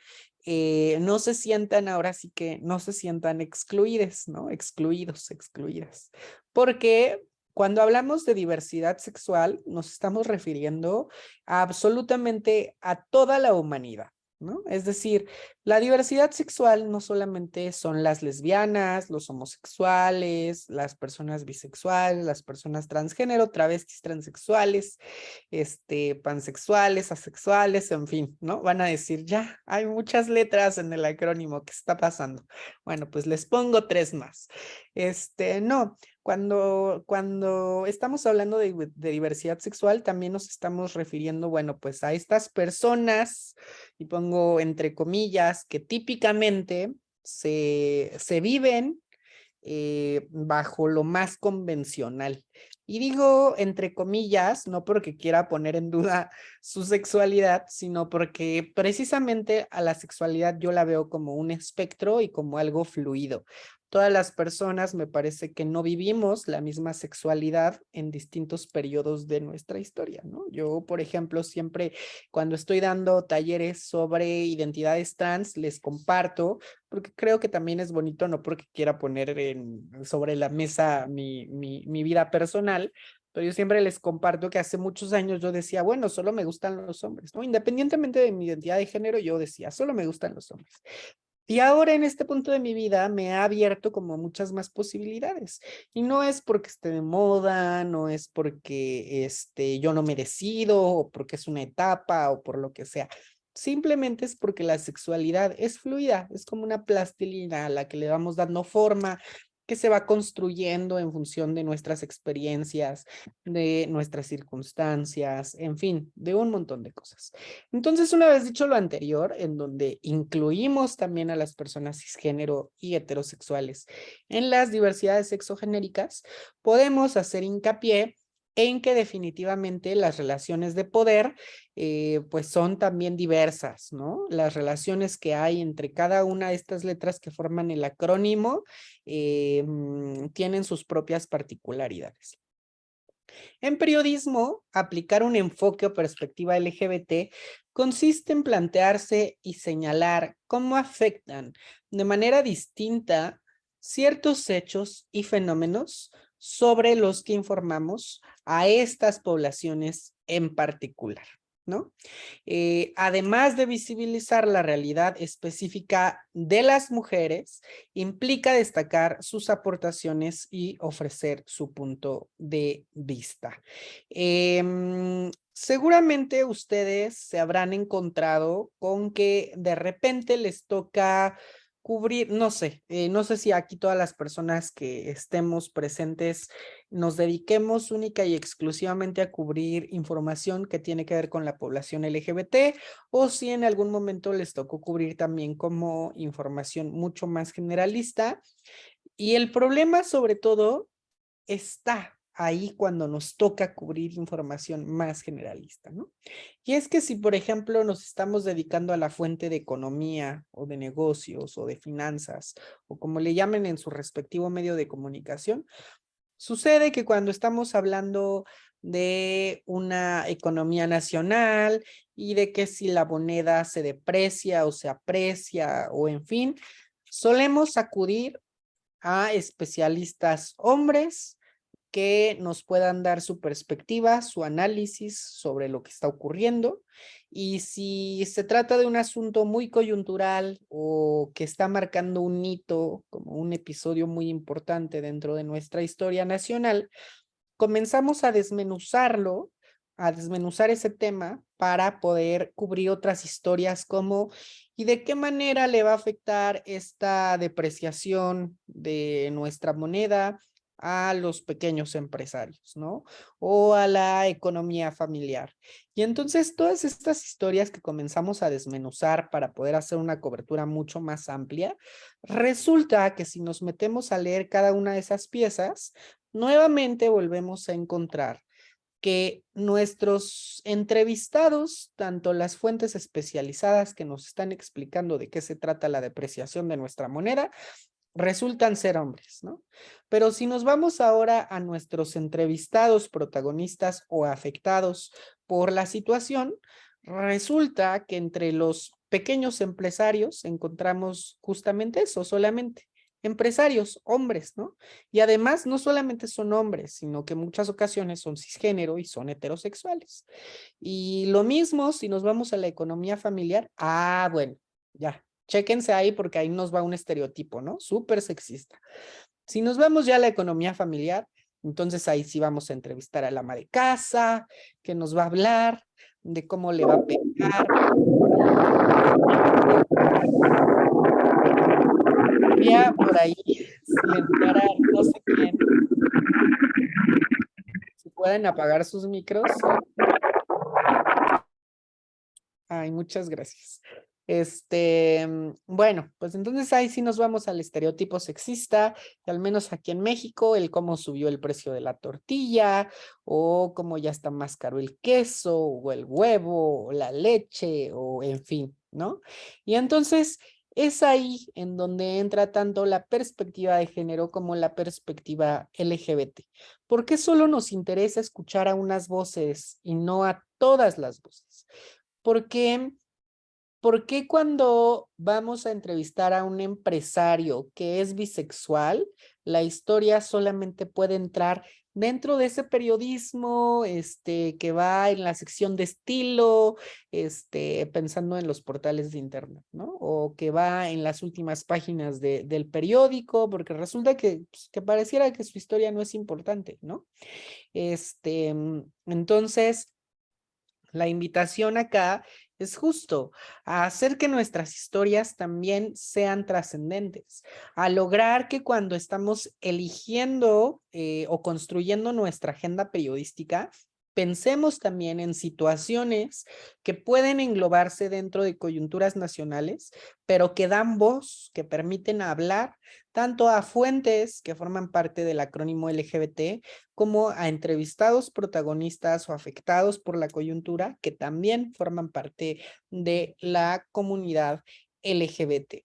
no se sientan, ahora sí que no se sientan excluidas, ¿no? Excluidas. Porque cuando hablamos de diversidad sexual, nos estamos refiriendo absolutamente a toda la humanidad, ¿no? Es decir, la diversidad sexual no solamente son las lesbianas, los homosexuales, las personas bisexuales, las personas transgénero, travestis transexuales, pansexuales, asexuales, en fin, ¿no? Van a decir, ya, hay muchas letras en el acrónimo, ¿qué está pasando? Bueno, pues les pongo 3 más. No, cuando estamos hablando de diversidad sexual, también nos estamos refiriendo, bueno, pues a estas personas, y pongo entre comillas, que típicamente se viven bajo lo más convencional. Y digo entre comillas, no porque quiera poner en duda su sexualidad, sino porque precisamente a la sexualidad yo la veo como un espectro y como algo fluido. Todas las personas me parece que no vivimos la misma sexualidad en distintos periodos de nuestra historia, ¿no? Yo, por ejemplo, siempre cuando estoy dando talleres sobre identidades trans, les comparto, porque creo que también es bonito, no porque quiera poner sobre la mesa mi vida personal, pero yo siempre les comparto que hace muchos años yo decía, bueno, solo me gustan los hombres, ¿no? Independientemente de mi identidad de género, yo decía, solo me gustan los hombres. Y ahora en este punto de mi vida me ha abierto como muchas más posibilidades. Y no es porque esté de moda, no es porque yo no me decido, o porque es una etapa, o por lo que sea. Simplemente es porque la sexualidad es fluida, es como una plastilina a la que le vamos dando forma, que se va construyendo en función de nuestras experiencias, de nuestras circunstancias, en fin, de un montón de cosas. Entonces, una vez dicho lo anterior, en donde incluimos también a las personas cisgénero y heterosexuales en las diversidades sexogenéricas, podemos hacer hincapié en que definitivamente las relaciones de poder pues son también diversas, ¿no? Las relaciones que hay entre cada una de estas letras que forman el acrónimo tienen sus propias particularidades. En periodismo, aplicar un enfoque o perspectiva LGBT consiste en plantearse y señalar cómo afectan de manera distinta ciertos hechos y fenómenos sobre los que informamos a estas poblaciones en particular, ¿no? Además de visibilizar la realidad específica de las mujeres, implica destacar sus aportaciones y ofrecer su punto de vista. Seguramente ustedes se habrán encontrado con que de repente les toca cubrir, no sé si aquí todas las personas que estemos presentes nos dediquemos única y exclusivamente a cubrir información que tiene que ver con la población LGBT, o si en algún momento les tocó cubrir también como información mucho más generalista. Y el problema sobre todo está ahí cuando nos toca cubrir información más generalista, ¿no? Y es que si, por ejemplo, nos estamos dedicando a la fuente de economía o de negocios o de finanzas, o como le llamen en su respectivo medio de comunicación, sucede que cuando estamos hablando de una economía nacional y de que si la moneda se deprecia o se aprecia o en fin, solemos acudir a especialistas hombres que nos puedan dar su perspectiva, su análisis sobre lo que está ocurriendo. Y si se trata de un asunto muy coyuntural o que está marcando un hito, como un episodio muy importante dentro de nuestra historia nacional, comenzamos a desmenuzarlo, a desmenuzar ese tema para poder cubrir otras historias como ¿y de qué manera le va a afectar esta depreciación de nuestra moneda a los pequeños empresarios, ¿no? O a la economía familiar. Y entonces todas estas historias que comenzamos a desmenuzar para poder hacer una cobertura mucho más amplia, resulta que si nos metemos a leer cada una de esas piezas, nuevamente volvemos a encontrar que nuestros entrevistados, tanto las fuentes especializadas que nos están explicando de qué se trata la depreciación de nuestra moneda, resultan ser hombres, ¿no? Pero si nos vamos ahora a nuestros entrevistados protagonistas o afectados por la situación, resulta que entre los pequeños empresarios encontramos justamente eso, solamente empresarios, hombres, ¿no? Y además no solamente son hombres, sino que en muchas ocasiones son cisgénero y son heterosexuales. Y lo mismo si nos vamos a la economía familiar, bueno, ya, chéquense ahí porque ahí nos va un estereotipo, ¿no? Súper sexista. Si nos vamos ya a la economía familiar, entonces ahí sí vamos a entrevistar al ama de casa, que nos va a hablar de cómo le va a pegar. Ya por ahí, si entrara no sé quién, si pueden apagar sus micros. Ay, muchas gracias. Bueno, pues entonces ahí sí nos vamos al estereotipo sexista, y al menos aquí en México, el cómo subió el precio de la tortilla, o cómo ya está más caro el queso, o el huevo, o la leche, o en fin, ¿no? Y entonces es ahí en donde entra tanto la perspectiva de género como la perspectiva LGBT. ¿Por qué solo nos interesa escuchar a unas voces y no a todas las voces? Porque ¿por qué cuando vamos a entrevistar a un empresario que es bisexual, la historia solamente puede entrar dentro de ese periodismo que va en la sección de estilo, pensando en los portales de internet, ¿no? O que va en las últimas páginas del periódico, porque resulta que pareciera que su historia no es importante, ¿no? Entonces, la invitación acá es justo a hacer que nuestras historias también sean trascendentes, a lograr que cuando estamos eligiendo o construyendo nuestra agenda periodística, pensemos también en situaciones que pueden englobarse dentro de coyunturas nacionales, pero que dan voz, que permiten hablar tanto a fuentes que forman parte del acrónimo LGBT, como a entrevistados protagonistas o afectados por la coyuntura que también forman parte de la comunidad LGBT.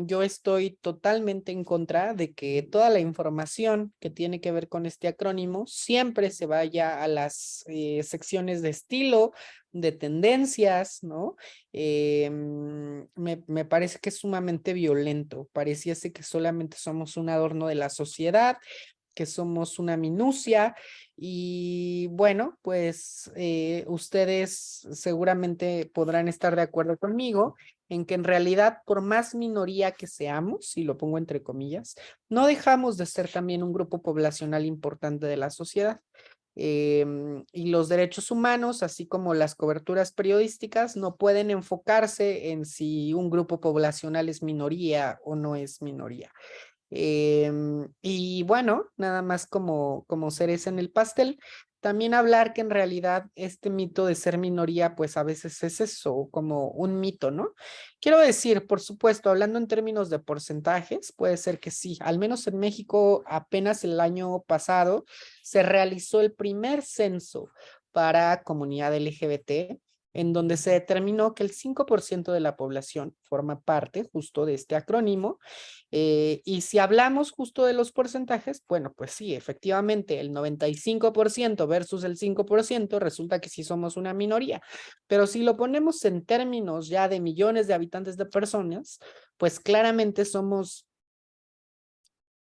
Yo estoy totalmente en contra de que toda la información que tiene que ver con este acrónimo siempre se vaya a las secciones de estilo, de tendencias, ¿no? Me parece que es sumamente violento. Pareciese que solamente somos un adorno de la sociedad que somos una minucia y bueno, pues ustedes seguramente podrán estar de acuerdo conmigo en que en realidad por más minoría que seamos, y lo pongo entre comillas, no dejamos de ser también un grupo poblacional importante de la sociedad. Y los derechos humanos, así como las coberturas periodísticas, no pueden enfocarse en si un grupo poblacional es minoría o no es minoría. Y bueno, nada más como cereza en el pastel, también hablar que en realidad este mito de ser minoría, pues a veces es eso, como un mito, ¿no? Quiero decir, por supuesto, hablando en términos de porcentajes, puede ser que sí, al menos en México apenas el año pasado se realizó el primer censo para comunidad LGBT, en donde se determinó que el 5% de la población forma parte justo de este acrónimo. Y si hablamos justo de los porcentajes, bueno, pues sí, efectivamente, el 95% versus el 5% resulta que sí somos una minoría. Pero si lo ponemos en términos ya de millones de habitantes de personas, pues claramente somos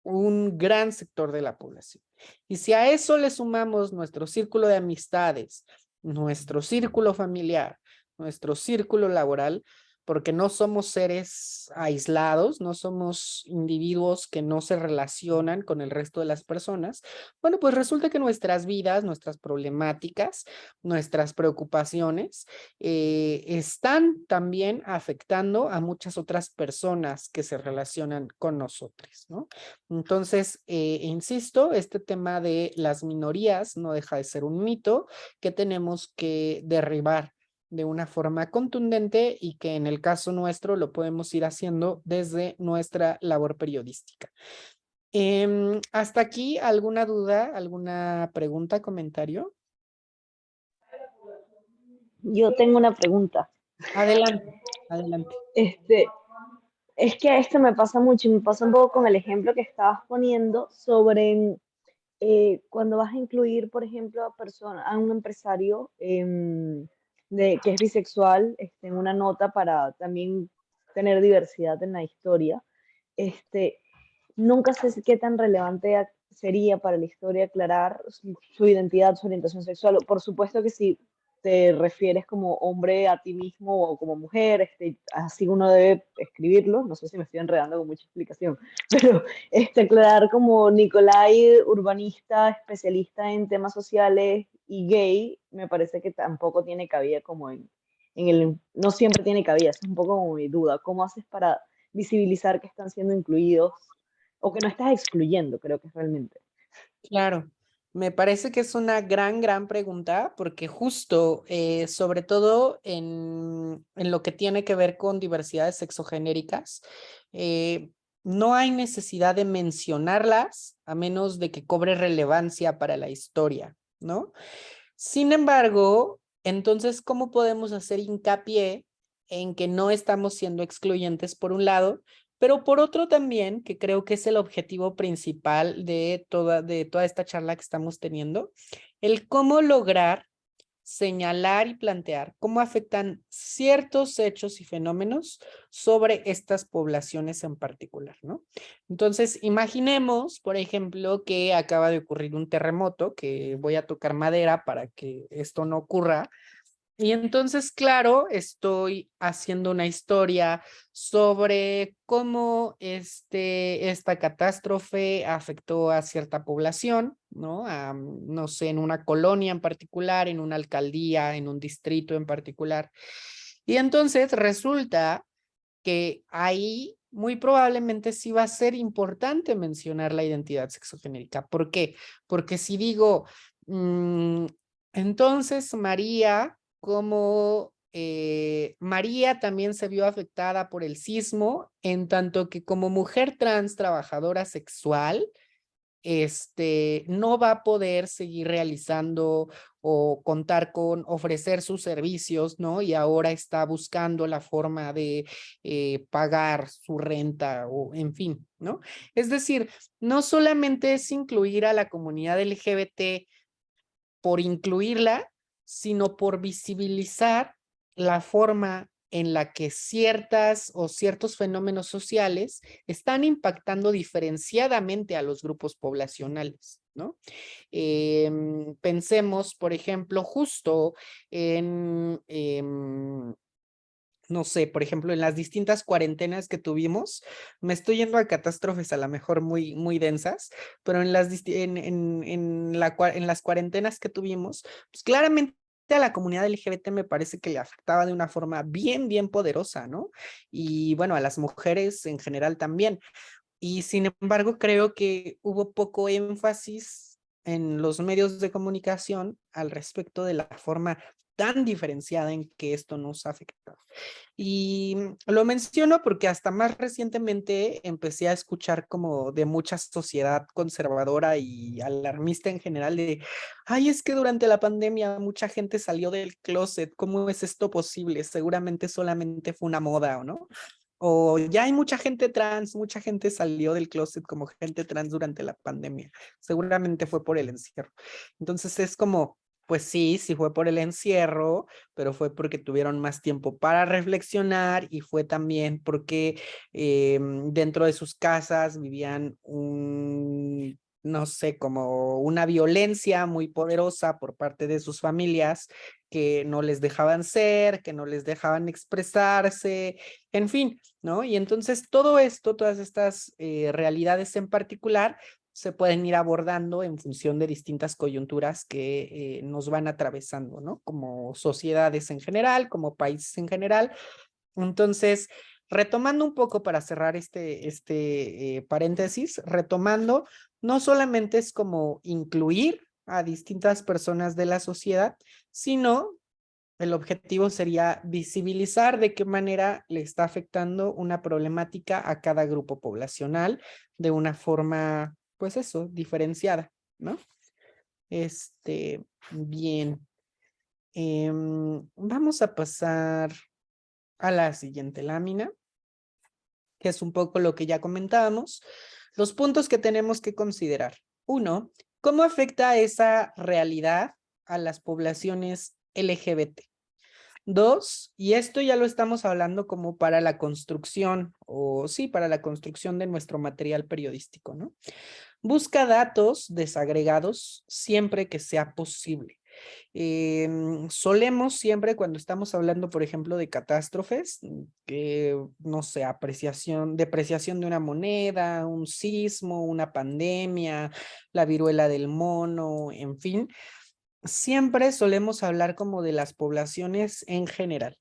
un gran sector de la población. Y si a eso le sumamos nuestro círculo de amistades, nuestro círculo familiar, nuestro círculo laboral, porque no somos seres aislados, no somos individuos que no se relacionan con el resto de las personas, bueno, pues resulta que nuestras vidas, nuestras problemáticas, nuestras preocupaciones están también afectando a muchas otras personas que se relacionan con nosotros, ¿no? Entonces, insisto, este tema de las minorías no deja de ser un mito que tenemos que derribar de una forma contundente y que en el caso nuestro lo podemos ir haciendo desde nuestra labor periodística. Hasta aquí, ¿alguna duda, alguna pregunta, comentario? Yo tengo una pregunta. Adelante, adelante. Es que esto me pasa mucho y me pasa un poco con el ejemplo que estabas poniendo sobre cuando vas a incluir, por ejemplo, a un empresario que es bisexual en una nota para también tener diversidad en la historia. Nunca sé qué tan relevante sería para la historia aclarar su identidad, su orientación sexual. Por supuesto que si te refieres como hombre a ti mismo o como mujer, así uno debe escribirlo. No sé si me estoy enredando con mucha explicación, pero aclarar como Nicolai, urbanista, especialista en temas sociales y gay, me parece que tampoco tiene cabida como no siempre tiene cabida, es un poco como mi duda. ¿Cómo haces para visibilizar que están siendo incluidos o que no estás excluyendo, creo que es realmente? Claro, me parece que es una gran pregunta porque justo, sobre todo en lo que tiene que ver con diversidades sexogenéricas, no hay necesidad de mencionarlas a menos de que cobre relevancia para la historia, ¿no? Sin embargo, entonces, ¿cómo podemos hacer hincapié en que no estamos siendo excluyentes por un lado, pero por otro también, que creo que es el objetivo principal de toda esta charla que estamos teniendo, el cómo lograr señalar y plantear cómo afectan ciertos hechos y fenómenos sobre estas poblaciones en particular, ¿no? Entonces, imaginemos, por ejemplo, que acaba de ocurrir un terremoto, que voy a tocar madera para que esto no ocurra. Y entonces, claro, estoy haciendo una historia sobre cómo esta catástrofe afectó a cierta población, ¿no? No sé, en una colonia en particular, en una alcaldía, en un distrito en particular. Y entonces resulta que ahí muy probablemente sí va a ser importante mencionar la identidad sexogenérica. ¿Por qué? Porque si digo, entonces María, como María también se vio afectada por el sismo, en tanto que como mujer trans trabajadora sexual, no va a poder seguir realizando o contar con ofrecer sus servicios, ¿no? Y ahora está buscando la forma de pagar su renta o en fin, ¿no? Es decir, no solamente es incluir a la comunidad LGBT por incluirla, sino por visibilizar la forma en la que ciertas o ciertos fenómenos sociales están impactando diferenciadamente a los grupos poblacionales, ¿no? Pensemos, por ejemplo, justo en, no sé, por ejemplo, en las distintas cuarentenas que tuvimos, me estoy yendo a catástrofes a lo mejor muy, muy densas, pero en las cuarentenas que tuvimos, pues claramente a la comunidad LGBT me parece que le afectaba de una forma bien, bien poderosa, ¿no? Y bueno, a las mujeres en general también. Y sin embargo, creo que hubo poco énfasis en los medios de comunicación al respecto de la forma tan diferenciada en que esto nos afecta. Y lo menciono porque hasta más recientemente empecé a escuchar como de mucha sociedad conservadora y alarmista en general de, ay, es que durante la pandemia mucha gente salió del closet, ¿cómo es esto posible? Seguramente solamente fue una moda, ¿o no? O ya hay mucha gente trans, mucha gente salió del closet como gente trans durante la pandemia. Seguramente fue por el encierro. Entonces es como, pues sí, sí fue por el encierro, pero fue porque tuvieron más tiempo para reflexionar y fue también porque dentro de sus casas vivían no sé, como una violencia muy poderosa por parte de sus familias que no les dejaban ser, que no les dejaban expresarse, en fin, ¿no? Y entonces todo esto, todas estas realidades en particular, se pueden ir abordando en función de distintas coyunturas que nos van atravesando, ¿no? Como sociedades en general, como países en general. Entonces, retomando un poco para cerrar este paréntesis, retomando, no solamente es como incluir a distintas personas de la sociedad, sino el objetivo sería visibilizar de qué manera le está afectando una problemática a cada grupo poblacional de una forma, pues eso, diferenciada, ¿no? Bien. Vamos a pasar a la siguiente lámina, que es un poco lo que ya comentábamos. Los puntos que tenemos que considerar. 1, ¿cómo afecta esa realidad a las poblaciones LGBT? 2, y esto ya lo estamos hablando como para la construcción, o sí, para la construcción de nuestro material periodístico, ¿no? Busca datos desagregados siempre que sea posible. Solemos siempre cuando estamos hablando, por ejemplo, de catástrofes, no sé, depreciación de una moneda, un sismo, una pandemia, la viruela del mono, en fin, siempre solemos hablar como de las poblaciones en general.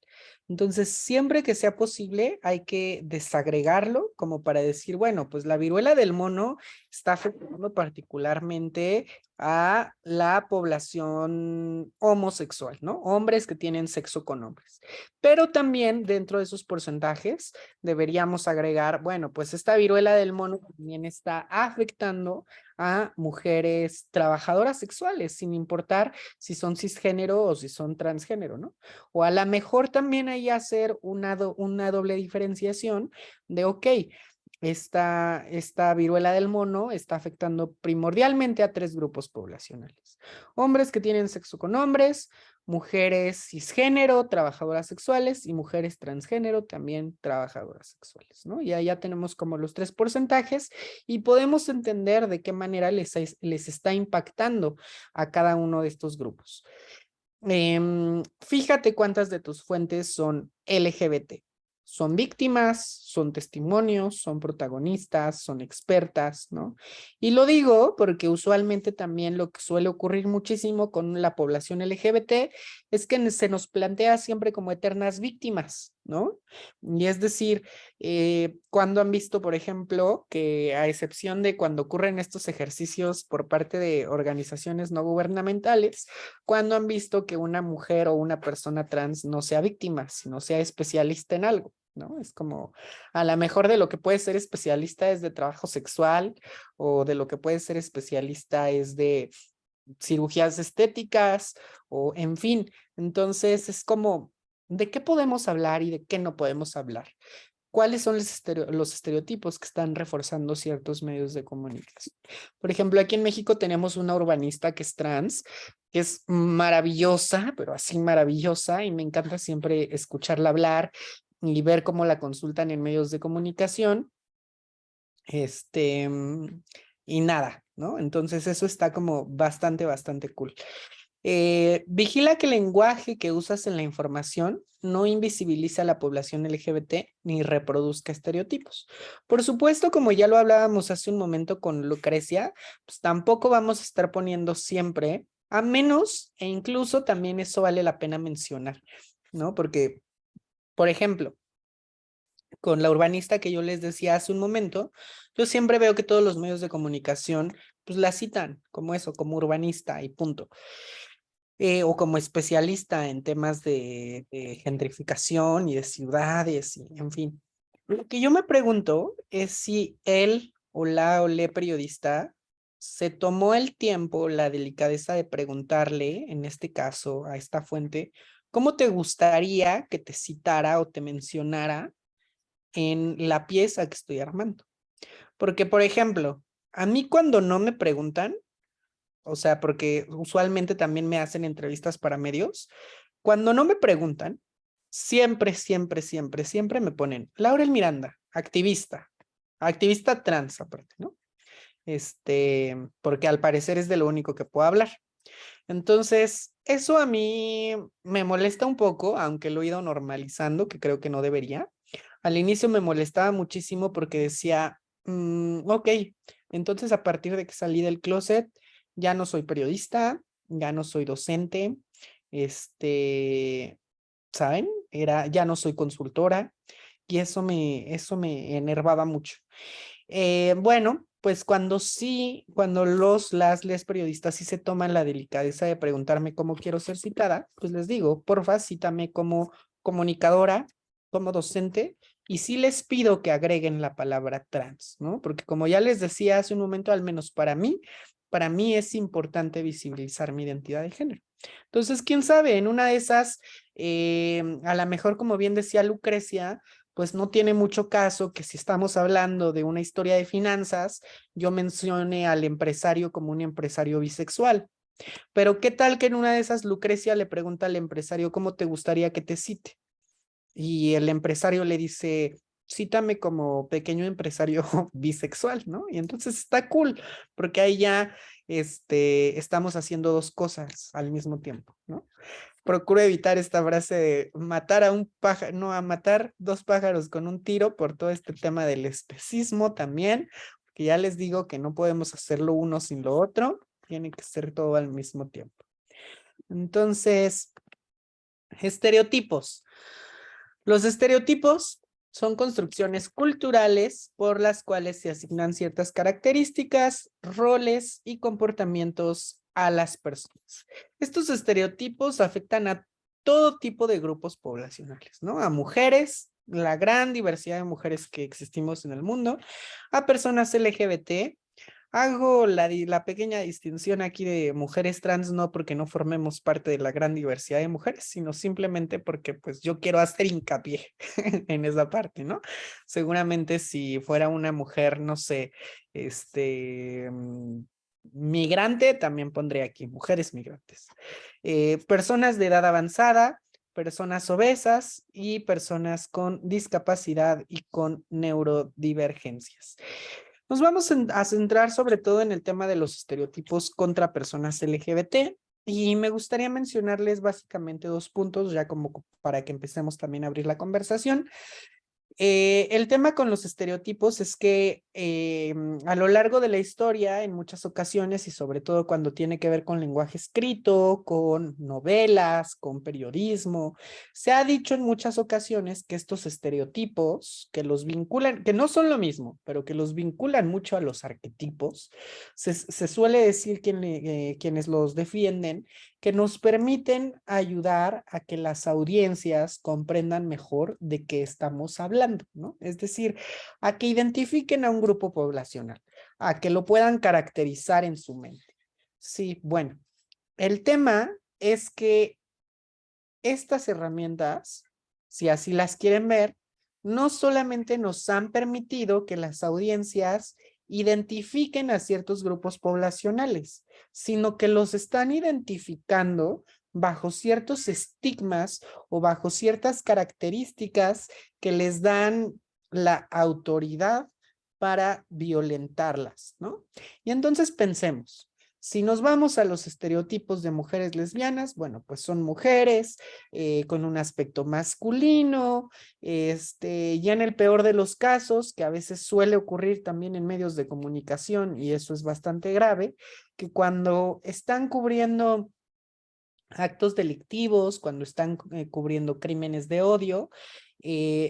Entonces, siempre que sea posible, hay que desagregarlo como para decir, bueno, pues la viruela del mono está afectando particularmente a la población homosexual, ¿no? Hombres que tienen sexo con hombres. Pero también dentro de esos porcentajes deberíamos agregar, bueno, pues esta viruela del mono también está afectando a mujeres trabajadoras sexuales, sin importar si son cisgénero o si son transgénero, ¿no? O a lo mejor también ahí hacer una doble diferenciación de, ok, esta viruela del mono está afectando primordialmente a 3 grupos poblacionales. Hombres que tienen sexo con hombres, mujeres cisgénero, trabajadoras sexuales, y mujeres transgénero, también trabajadoras sexuales, ¿no? Y ahí ya tenemos como los 3 porcentajes y podemos entender de qué manera les está impactando a cada uno de estos grupos. Fíjate cuántas de tus fuentes son LGBT. Son víctimas, son testimonios, son protagonistas, son expertas, ¿no? Y lo digo porque usualmente también lo que suele ocurrir muchísimo con la población LGBT es que se nos plantea siempre como eternas víctimas, ¿no? Y es decir, cuando han visto, por ejemplo, que a excepción de cuando ocurren estos ejercicios por parte de organizaciones no gubernamentales, cuando han visto que una mujer o una persona trans no sea víctima, sino sea especialista en algo, ¿no? Es como a lo mejor de lo que puede ser especialista es de trabajo sexual o de lo que puede ser especialista es de cirugías estéticas o en fin. Entonces es como, ¿de qué podemos hablar y de qué no podemos hablar? ¿Cuáles son los estereotipos que están reforzando ciertos medios de comunicación? Por ejemplo, aquí en México tenemos una urbanista que es trans, que es maravillosa, pero así maravillosa, y me encanta siempre escucharla hablar y ver cómo la consultan en medios de comunicación. Y nada, ¿no? Entonces eso está como bastante cool. Vigila que el lenguaje que usas en la información no invisibiliza a la población LGBT ni reproduzca estereotipos. Por supuesto, como ya lo hablábamos hace un momento con Lucrecia, pues tampoco vamos a estar poniendo siempre, a menos, e incluso también eso vale la pena mencionar, ¿no? Porque, por ejemplo, con la urbanista que yo les decía hace un momento, yo siempre veo que todos los medios de comunicación pues la citan como eso, como urbanista y punto. O como especialista en temas de gentrificación y de ciudades, y en fin. Lo que yo me pregunto es si él o la o le periodista se tomó el tiempo, la delicadeza de preguntarle, en este caso, a esta fuente, ¿cómo te gustaría que te citara o te mencionara en la pieza que estoy armando? Porque, por ejemplo, a mí cuando no me preguntan, o sea, porque usualmente también me hacen entrevistas para medios, cuando no me preguntan, siempre me ponen Laurel Miranda, activista trans aparte, ¿no? Porque al parecer es de lo único que puedo hablar. Entonces, eso a mí me molesta un poco, aunque lo he ido normalizando, que creo que no debería. Al inicio me molestaba muchísimo porque decía, ok, entonces a partir de que salí del closet, ya no soy periodista, ya no soy docente, ¿saben? Ya no soy consultora, y eso me enervaba mucho. Bueno, pues cuando les periodistas sí se toman la delicadeza de preguntarme cómo quiero ser citada, pues les digo, porfa, cítame como comunicadora, como docente, y sí les pido que agreguen la palabra trans, ¿no? Porque como ya les decía hace un momento, al menos para mí es importante visibilizar mi identidad de género. Entonces, quién sabe, en una de esas, a lo mejor, como bien decía Lucrecia, pues no tiene mucho caso que si estamos hablando de una historia de finanzas, yo mencione al empresario como un empresario bisexual. Pero ¿qué tal que en una de esas Lucrecia le pregunta al empresario cómo te gustaría que te cite? Y el empresario le dice, cítame como pequeño empresario bisexual, ¿no? Y entonces está cool, porque ahí ya estamos haciendo dos cosas al mismo tiempo, ¿no? Procuro evitar esta frase de matar a un pájaro, no, a matar dos pájaros con un tiro por todo este tema del especismo también, que ya les digo que no podemos hacerlo uno sin lo otro, tiene que ser todo al mismo tiempo. Entonces, estereotipos. Los estereotipos son construcciones culturales por las cuales se asignan ciertas características, roles y comportamientos a las personas. Estos estereotipos afectan a todo tipo de grupos poblacionales, ¿no? A mujeres, la gran diversidad de mujeres que existimos en el mundo, a personas LGBT. Hago la pequeña distinción aquí de mujeres trans, no porque no formemos parte de la gran diversidad de mujeres, sino simplemente porque pues yo quiero hacer hincapié en esa parte, ¿no? Seguramente si fuera una mujer, no sé, migrante, también pondré aquí mujeres migrantes. Personas de edad avanzada, personas obesas y personas con discapacidad y con neurodivergencias. Nos vamos a centrar sobre todo en el tema de los estereotipos contra personas LGBT y me gustaría mencionarles básicamente dos puntos ya como para que empecemos también a abrir la conversación. El tema con los estereotipos es que a lo largo de la historia, en muchas ocasiones, y sobre todo cuando tiene que ver con lenguaje escrito, con novelas, con periodismo, se ha dicho en muchas ocasiones que estos estereotipos, que los vinculan, que no son lo mismo, pero que los vinculan mucho a los arquetipos, se suele decir quienes los defienden, que nos permiten ayudar a que las audiencias comprendan mejor de qué estamos hablando, ¿no? Es decir, a que identifiquen a un grupo poblacional, a que lo puedan caracterizar en su mente. Sí, bueno, el tema es que estas herramientas, si así las quieren ver, no solamente nos han permitido que las audiencias identifiquen a ciertos grupos poblacionales, sino que los están identificando bajo ciertos estigmas o bajo ciertas características que les dan la autoridad para violentarlas, ¿no? Y entonces pensemos, si nos vamos a los estereotipos de mujeres lesbianas, bueno, pues son mujeres con un aspecto masculino, ya en el peor de los casos, que a veces suele ocurrir también en medios de comunicación, y eso es bastante grave, que cuando están cubriendo actos delictivos, cuando están cubriendo crímenes de odio,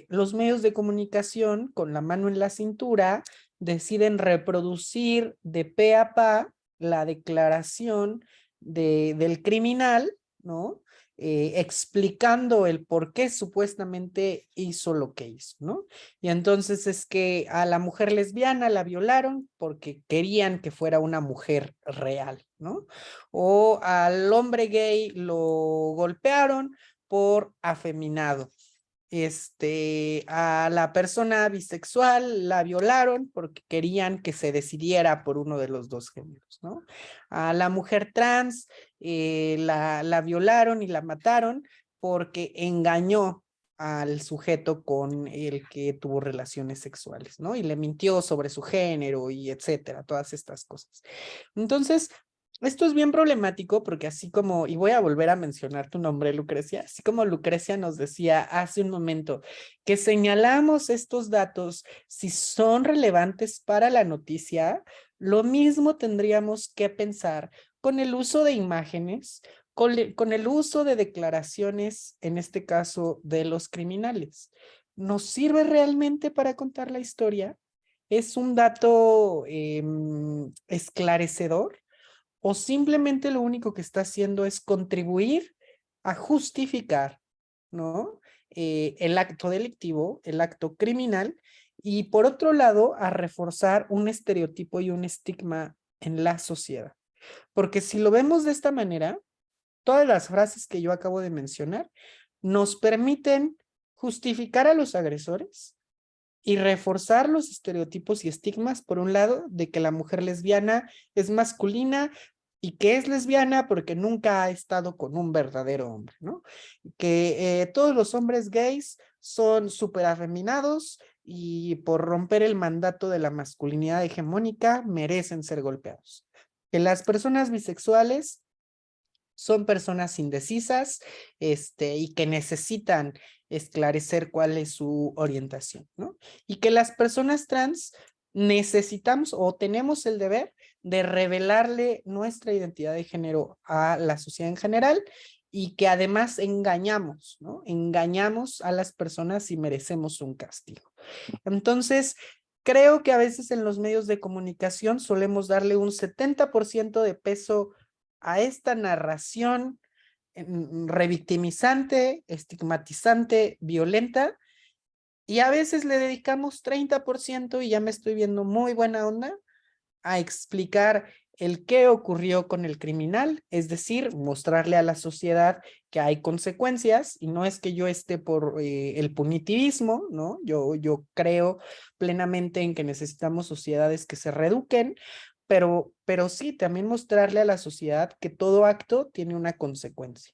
los medios de comunicación, con la mano en la cintura, deciden reproducir de pe a pa la declaración del criminal, ¿no? Explicando el por qué supuestamente hizo lo que hizo, ¿no? Y entonces es que a la mujer lesbiana la violaron porque querían que fuera una mujer real, ¿no? O al hombre gay lo golpearon por afeminado. A la persona bisexual la violaron porque querían que se decidiera por uno de los dos géneros, ¿no? A la mujer trans la violaron y la mataron porque engañó al sujeto con el que tuvo relaciones sexuales, ¿no? Y le mintió sobre su género y etcétera, todas estas cosas. Entonces, esto es bien problemático porque así como, y voy a volver a mencionar tu nombre, Lucrecia, así como Lucrecia nos decía hace un momento que señalamos estos datos si son relevantes para la noticia, lo mismo tendríamos que pensar con el uso de imágenes, con el uso de declaraciones, en este caso de los criminales. ¿Nos sirve realmente para contar la historia? ¿Es un dato esclarecedor? ¿O simplemente lo único que está haciendo es contribuir a justificar, ¿no? El acto delictivo, el acto criminal, y por otro lado, a reforzar un estereotipo y un estigma en la sociedad? Porque si lo vemos de esta manera, todas las frases que yo acabo de mencionar nos permiten justificar a los agresores y reforzar los estereotipos y estigmas, por un lado, de que la mujer lesbiana es masculina y que es lesbiana porque nunca ha estado con un verdadero hombre, ¿no? Que todos los hombres gays son súper afeminados y por romper el mandato de la masculinidad hegemónica merecen ser golpeados. Que las personas bisexuales son personas indecisas y que necesitan esclarecer cuál es su orientación, ¿no? Y que las personas trans necesitamos o tenemos el deber de revelarle nuestra identidad de género a la sociedad en general y que además engañamos, ¿no? Engañamos a las personas y merecemos un castigo. Entonces, creo que a veces en los medios de comunicación solemos darle un 70% de peso a esta narración revictimizante, estigmatizante, violenta, y a veces le dedicamos 30%, y ya me estoy viendo muy buena onda, a explicar el qué ocurrió con el criminal, es decir, mostrarle a la sociedad que hay consecuencias, y no es que yo esté por el punitivismo, ¿no? Yo creo plenamente en que necesitamos sociedades que se reeduquen, pero sí, también mostrarle a la sociedad que todo acto tiene una consecuencia.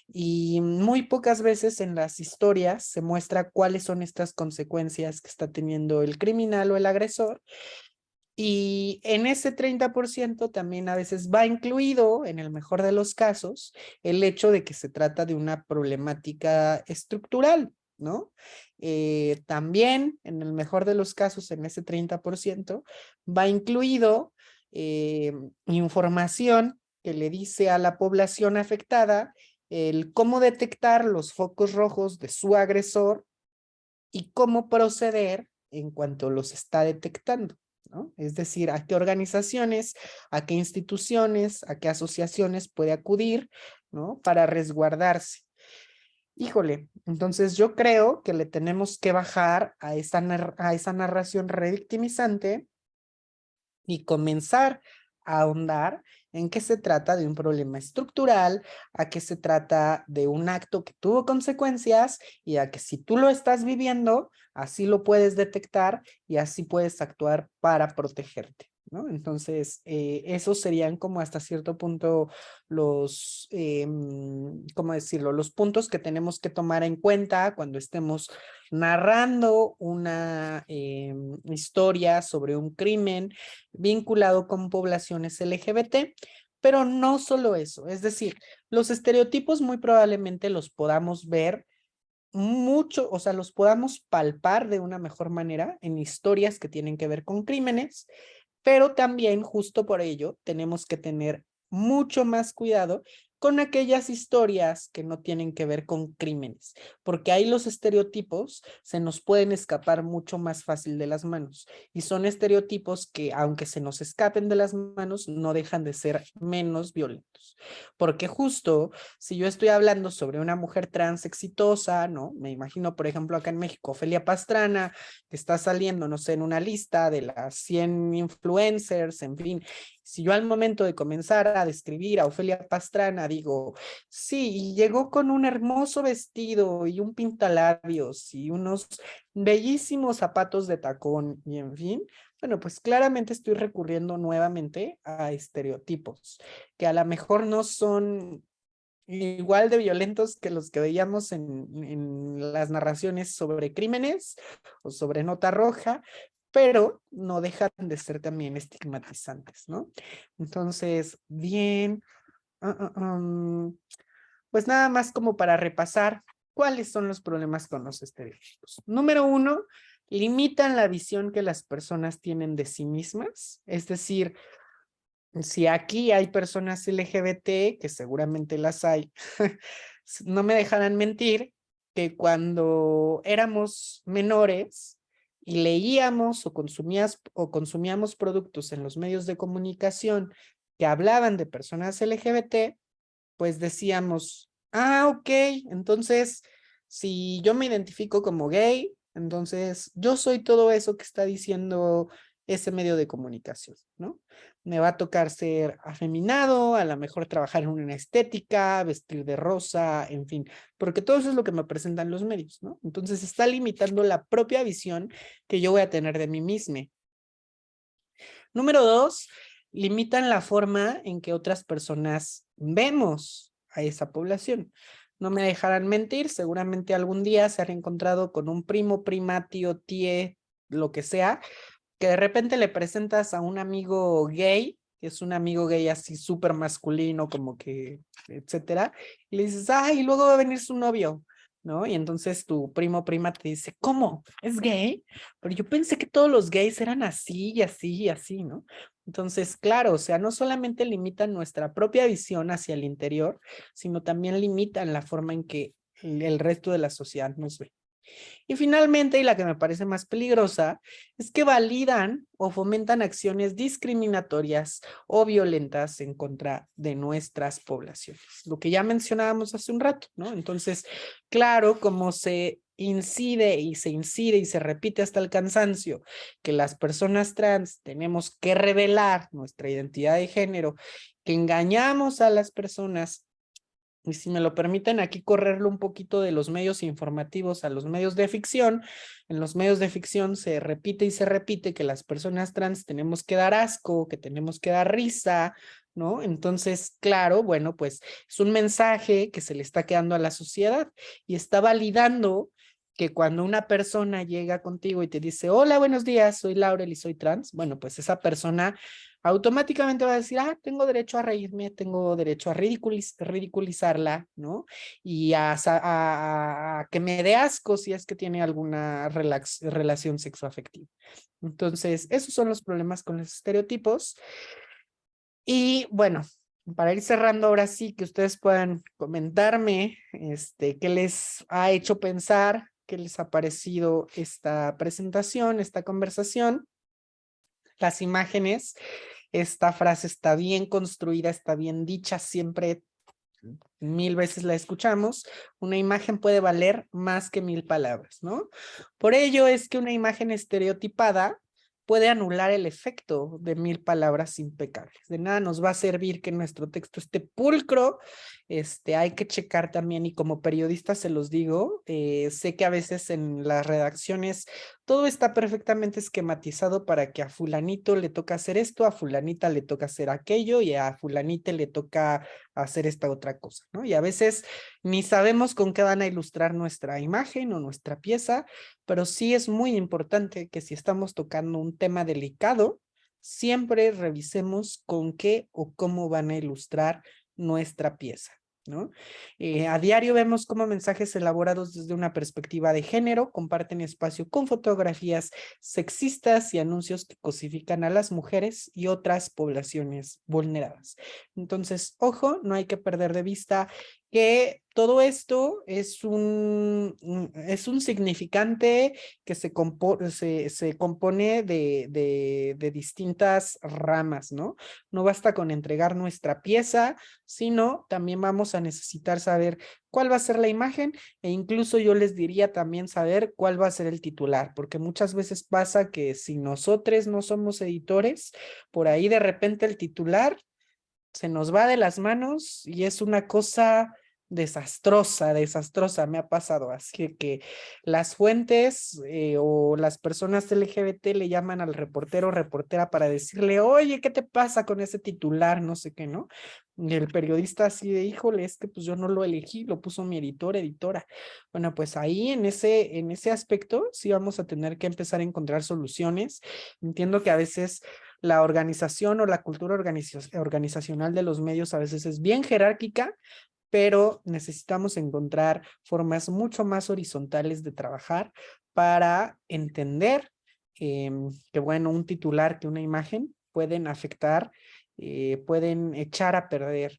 Y muy pocas veces en las historias se muestra cuáles son estas consecuencias que está teniendo el criminal o el agresor. Y en ese 30% también a veces va incluido, en el mejor de los casos, el hecho de que se trata de una problemática estructural, ¿no? También, en el mejor de los casos, en ese 30%, va incluido información que le dice a la población afectada el cómo detectar los focos rojos de su agresor y cómo proceder en cuanto los está detectando, ¿no? Es decir, a qué organizaciones, a qué instituciones, a qué asociaciones puede acudir, ¿no? Para resguardarse. Híjole, entonces yo creo que le tenemos que bajar a esa narración revictimizante y comenzar a ahondar en qué se trata de un problema estructural, a qué se trata de un acto que tuvo consecuencias y a que si tú lo estás viviendo, así lo puedes detectar y así puedes actuar para protegerte, ¿no? Entonces, esos serían como hasta cierto punto los, ¿cómo decirlo? Los puntos que tenemos que tomar en cuenta cuando estemos narrando una historia sobre un crimen vinculado con poblaciones LGBT, pero no solo eso, es decir, los estereotipos muy probablemente los podamos ver mucho, o sea, los podamos palpar de una mejor manera en historias que tienen que ver con crímenes, pero también justo por ello tenemos que tener mucho más cuidado con aquellas historias que no tienen que ver con crímenes, porque ahí los estereotipos se nos pueden escapar mucho más fácil de las manos y son estereotipos que aunque se nos escapen de las manos no dejan de ser menos violentos, porque justo si yo estoy hablando sobre una mujer trans exitosa, ¿no? Me imagino por ejemplo acá en México Ofelia Pastrana, que está saliendo, no sé, en una lista de las 100 influencers, en fin. Si yo al momento de comenzar a describir a Ofelia Pastrana digo, sí, y llegó con un hermoso vestido y un pintalabios y unos bellísimos zapatos de tacón y en fin, bueno, pues claramente estoy recurriendo nuevamente a estereotipos que a lo mejor no son igual de violentos que los que veíamos en las narraciones sobre crímenes o sobre nota roja, pero no dejan de ser también estigmatizantes, ¿no? Entonces, bien, pues nada más como para repasar cuáles son los problemas con los estereotipos. Número 1, limitan la visión que las personas tienen de sí mismas, es decir, si aquí hay personas LGBT, que seguramente las hay, no me dejarán mentir que cuando éramos menores y leíamos o consumíamos productos en los medios de comunicación que hablaban de personas LGBT, pues decíamos, ok, entonces si yo me identifico como gay, entonces yo soy todo eso que está diciendo ese medio de comunicación, ¿no? Me va a tocar ser afeminado, a lo mejor trabajar en una estética, vestir de rosa, en fin, porque todo eso es lo que me presentan los medios, ¿no? Entonces está limitando la propia visión que yo voy a tener de mí misma. Número 2, limitan la forma en que otras personas vemos a esa población. No me dejarán mentir, seguramente algún día se han encontrado con un primo, prima, tío, tía, lo que sea, que de repente le presentas a un amigo gay, que es un amigo gay así súper masculino, como que, etcétera, y le dices, y luego va a venir su novio, ¿no? Y entonces tu primo, prima te dice, ¿cómo? ¿Es gay? Pero yo pensé que todos los gays eran así y así y así, ¿no? Entonces, claro, o sea, no solamente limitan nuestra propia visión hacia el interior, sino también limitan la forma en que el resto de la sociedad nos ve. Y finalmente, y la que me parece más peligrosa, es que validan o fomentan acciones discriminatorias o violentas en contra de nuestras poblaciones. Lo que ya mencionábamos hace un rato, ¿no? Entonces, claro, como se incide y se repite hasta el cansancio que las personas trans tenemos que revelar nuestra identidad de género, que engañamos a las personas. Y si me lo permiten, aquí correrlo un poquito de los medios informativos a los medios de ficción. En los medios de ficción se repite y se repite que las personas trans tenemos que dar asco, que tenemos que dar risa, ¿no? Entonces, claro, bueno, pues es un mensaje que se le está quedando a la sociedad y está validando que cuando una persona llega contigo y te dice, hola, buenos días, soy Laurel y soy trans, bueno, pues esa persona automáticamente va a decir, tengo derecho a reírme, tengo derecho a ridiculizarla, ¿no? Y a que me dé asco si es que tiene alguna relación sexoafectiva. Entonces, esos son los problemas con los estereotipos. Y bueno, para ir cerrando ahora sí, que ustedes puedan comentarme qué les ha hecho pensar, qué les ha parecido esta presentación, esta conversación, las imágenes. Esta frase está bien construida, está bien dicha, siempre 1000 veces la escuchamos. Una imagen puede valer más que 1000 palabras, ¿no? Por ello es que una imagen estereotipada puede anular el efecto de 1000 palabras impecables. De nada nos va a servir que nuestro texto esté pulcro. Hay que checar también, y como periodista se los digo, sé que a veces en las redacciones todo está perfectamente esquematizado para que a fulanito le toca hacer esto, a fulanita le toca hacer aquello y a fulanita le toca hacer esta otra cosa, ¿no? Y a veces ni sabemos con qué van a ilustrar nuestra imagen o nuestra pieza, pero sí es muy importante que si estamos tocando un tema delicado, siempre revisemos con qué o cómo van a ilustrar nuestra pieza, ¿no? A diario vemos cómo mensajes elaborados desde una perspectiva de género comparten espacio con fotografías sexistas y anuncios que cosifican a las mujeres y otras poblaciones vulneradas. Entonces, ojo, no hay que perder de vista que todo esto es un significante que se compone de distintas ramas, ¿no? No basta con entregar nuestra pieza, sino también vamos a necesitar saber cuál va a ser la imagen, e incluso yo les diría también saber cuál va a ser el titular, porque muchas veces pasa que si nosotros no somos editores, por ahí de repente el titular se nos va de las manos y es una cosa desastrosa, me ha pasado. Así que las fuentes o las personas LGBT le llaman al reportero o reportera para decirle, oye, ¿qué te pasa con ese titular? No sé qué, ¿no? Y el periodista así de, híjole, es que pues yo no lo elegí, lo puso mi editora. Bueno, pues ahí en ese aspecto sí vamos a tener que empezar a encontrar soluciones. Entiendo que a veces la organización o la cultura organizacional de los medios a veces es bien jerárquica, pero necesitamos encontrar formas mucho más horizontales de trabajar para entender que, bueno, un titular, que una imagen pueden afectar, pueden echar a perder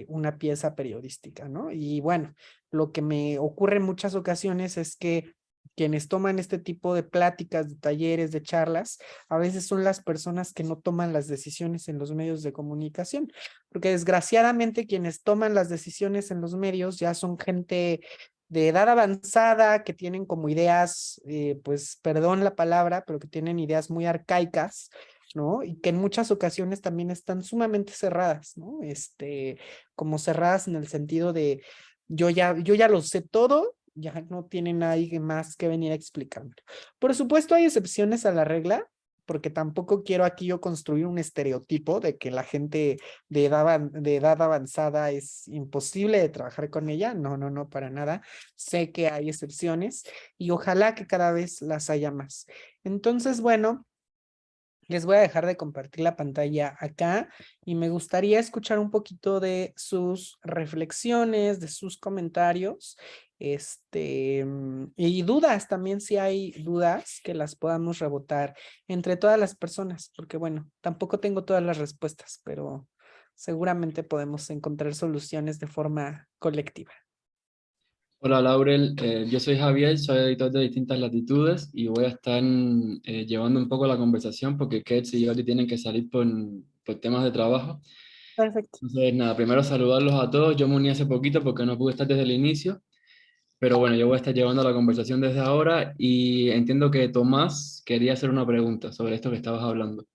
una pieza periodística, ¿no? Y bueno, lo que me ocurre en muchas ocasiones es que quienes toman este tipo de pláticas, de talleres, de charlas, a veces son las personas que no toman las decisiones en los medios de comunicación, porque desgraciadamente quienes toman las decisiones en los medios ya son gente de edad avanzada, que tienen como ideas, pues perdón la palabra, pero que tienen ideas muy arcaicas, ¿no? Y que en muchas ocasiones también están sumamente cerradas, ¿no? Como cerradas en el sentido de yo ya lo sé todo, ya no tiene nadie más que venir a explicarme. Por supuesto hay excepciones a la regla, porque tampoco quiero aquí yo construir un estereotipo de que la gente de edad avanzada es imposible de trabajar con ella. No, para nada. Sé que hay excepciones y ojalá que cada vez las haya más. Entonces, bueno, les voy a dejar de compartir la pantalla acá y me gustaría escuchar un poquito de sus reflexiones, de sus comentarios, y dudas también, si hay dudas que las podamos rebotar entre todas las personas, porque bueno, tampoco tengo todas las respuestas, pero seguramente podemos encontrar soluciones de forma colectiva. Hola Laurel, yo soy Javier, soy editor de Distintas Latitudes y voy a estar llevando un poco la conversación porque Kate y Jordi tienen que salir por temas de trabajo. Perfecto. Entonces, nada, primero saludarlos a todos. Yo me uní hace poquito porque no pude estar desde el inicio, pero bueno, yo voy a estar llevando la conversación desde ahora y entiendo que Tomás quería hacer una pregunta sobre esto que estabas hablando.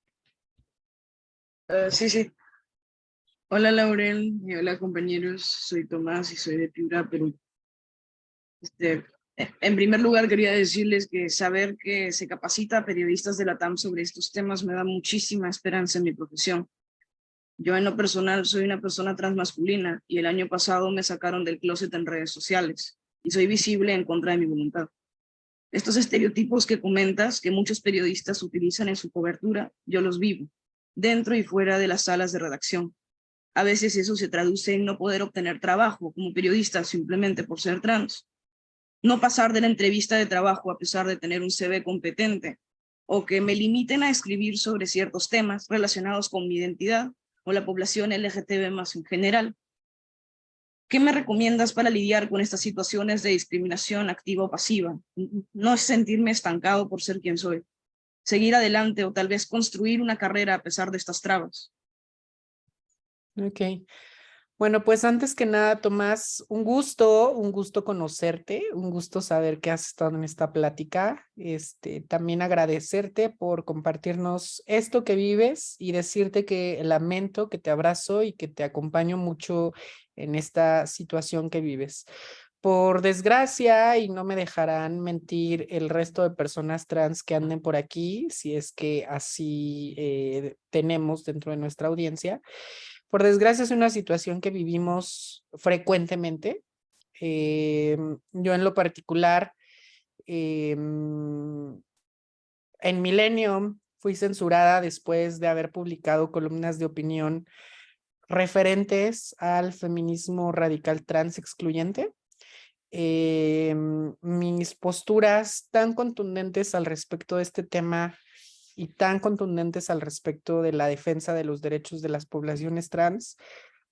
Sí. Hola Laurel y hola compañeros, soy Tomás y soy de Piura, Perú. En primer lugar quería decirles que saber que se capacita a periodistas de la TAM sobre estos temas me da muchísima esperanza en mi profesión. Yo en lo personal soy una persona transmasculina y el año pasado me sacaron del closet en redes sociales y soy visible en contra de mi voluntad. Estos estereotipos que comentas, que muchos periodistas utilizan en su cobertura, yo los vivo, dentro y fuera de las salas de redacción. A veces eso se traduce en no poder obtener trabajo como periodista simplemente por ser trans. No pasar de la entrevista de trabajo a pesar de tener un CV competente, o que me limiten a escribir sobre ciertos temas relacionados con mi identidad o la población LGTB más en general. ¿Qué me recomiendas para lidiar con estas situaciones de discriminación activa o pasiva? No es sentirme estancado por ser quien soy, seguir adelante o tal vez construir una carrera a pesar de estas trabas. Ok. Bueno, pues antes que nada, Tomás, un gusto conocerte, un gusto saber que has estado en esta plática. También agradecerte por compartirnos esto que vives y decirte que lamento, que te abrazo y que te acompaño mucho en esta situación que vives. Por desgracia, y no me dejarán mentir el resto de personas trans que anden por aquí, si es que así tenemos dentro de nuestra audiencia. Por desgracia, es una situación que vivimos frecuentemente. Yo en lo particular, en Millennium fui censurada después de haber publicado columnas de opinión referentes al feminismo radical trans excluyente. Mis posturas tan contundentes al respecto de este tema y tan contundentes al respecto de la defensa de los derechos de las poblaciones trans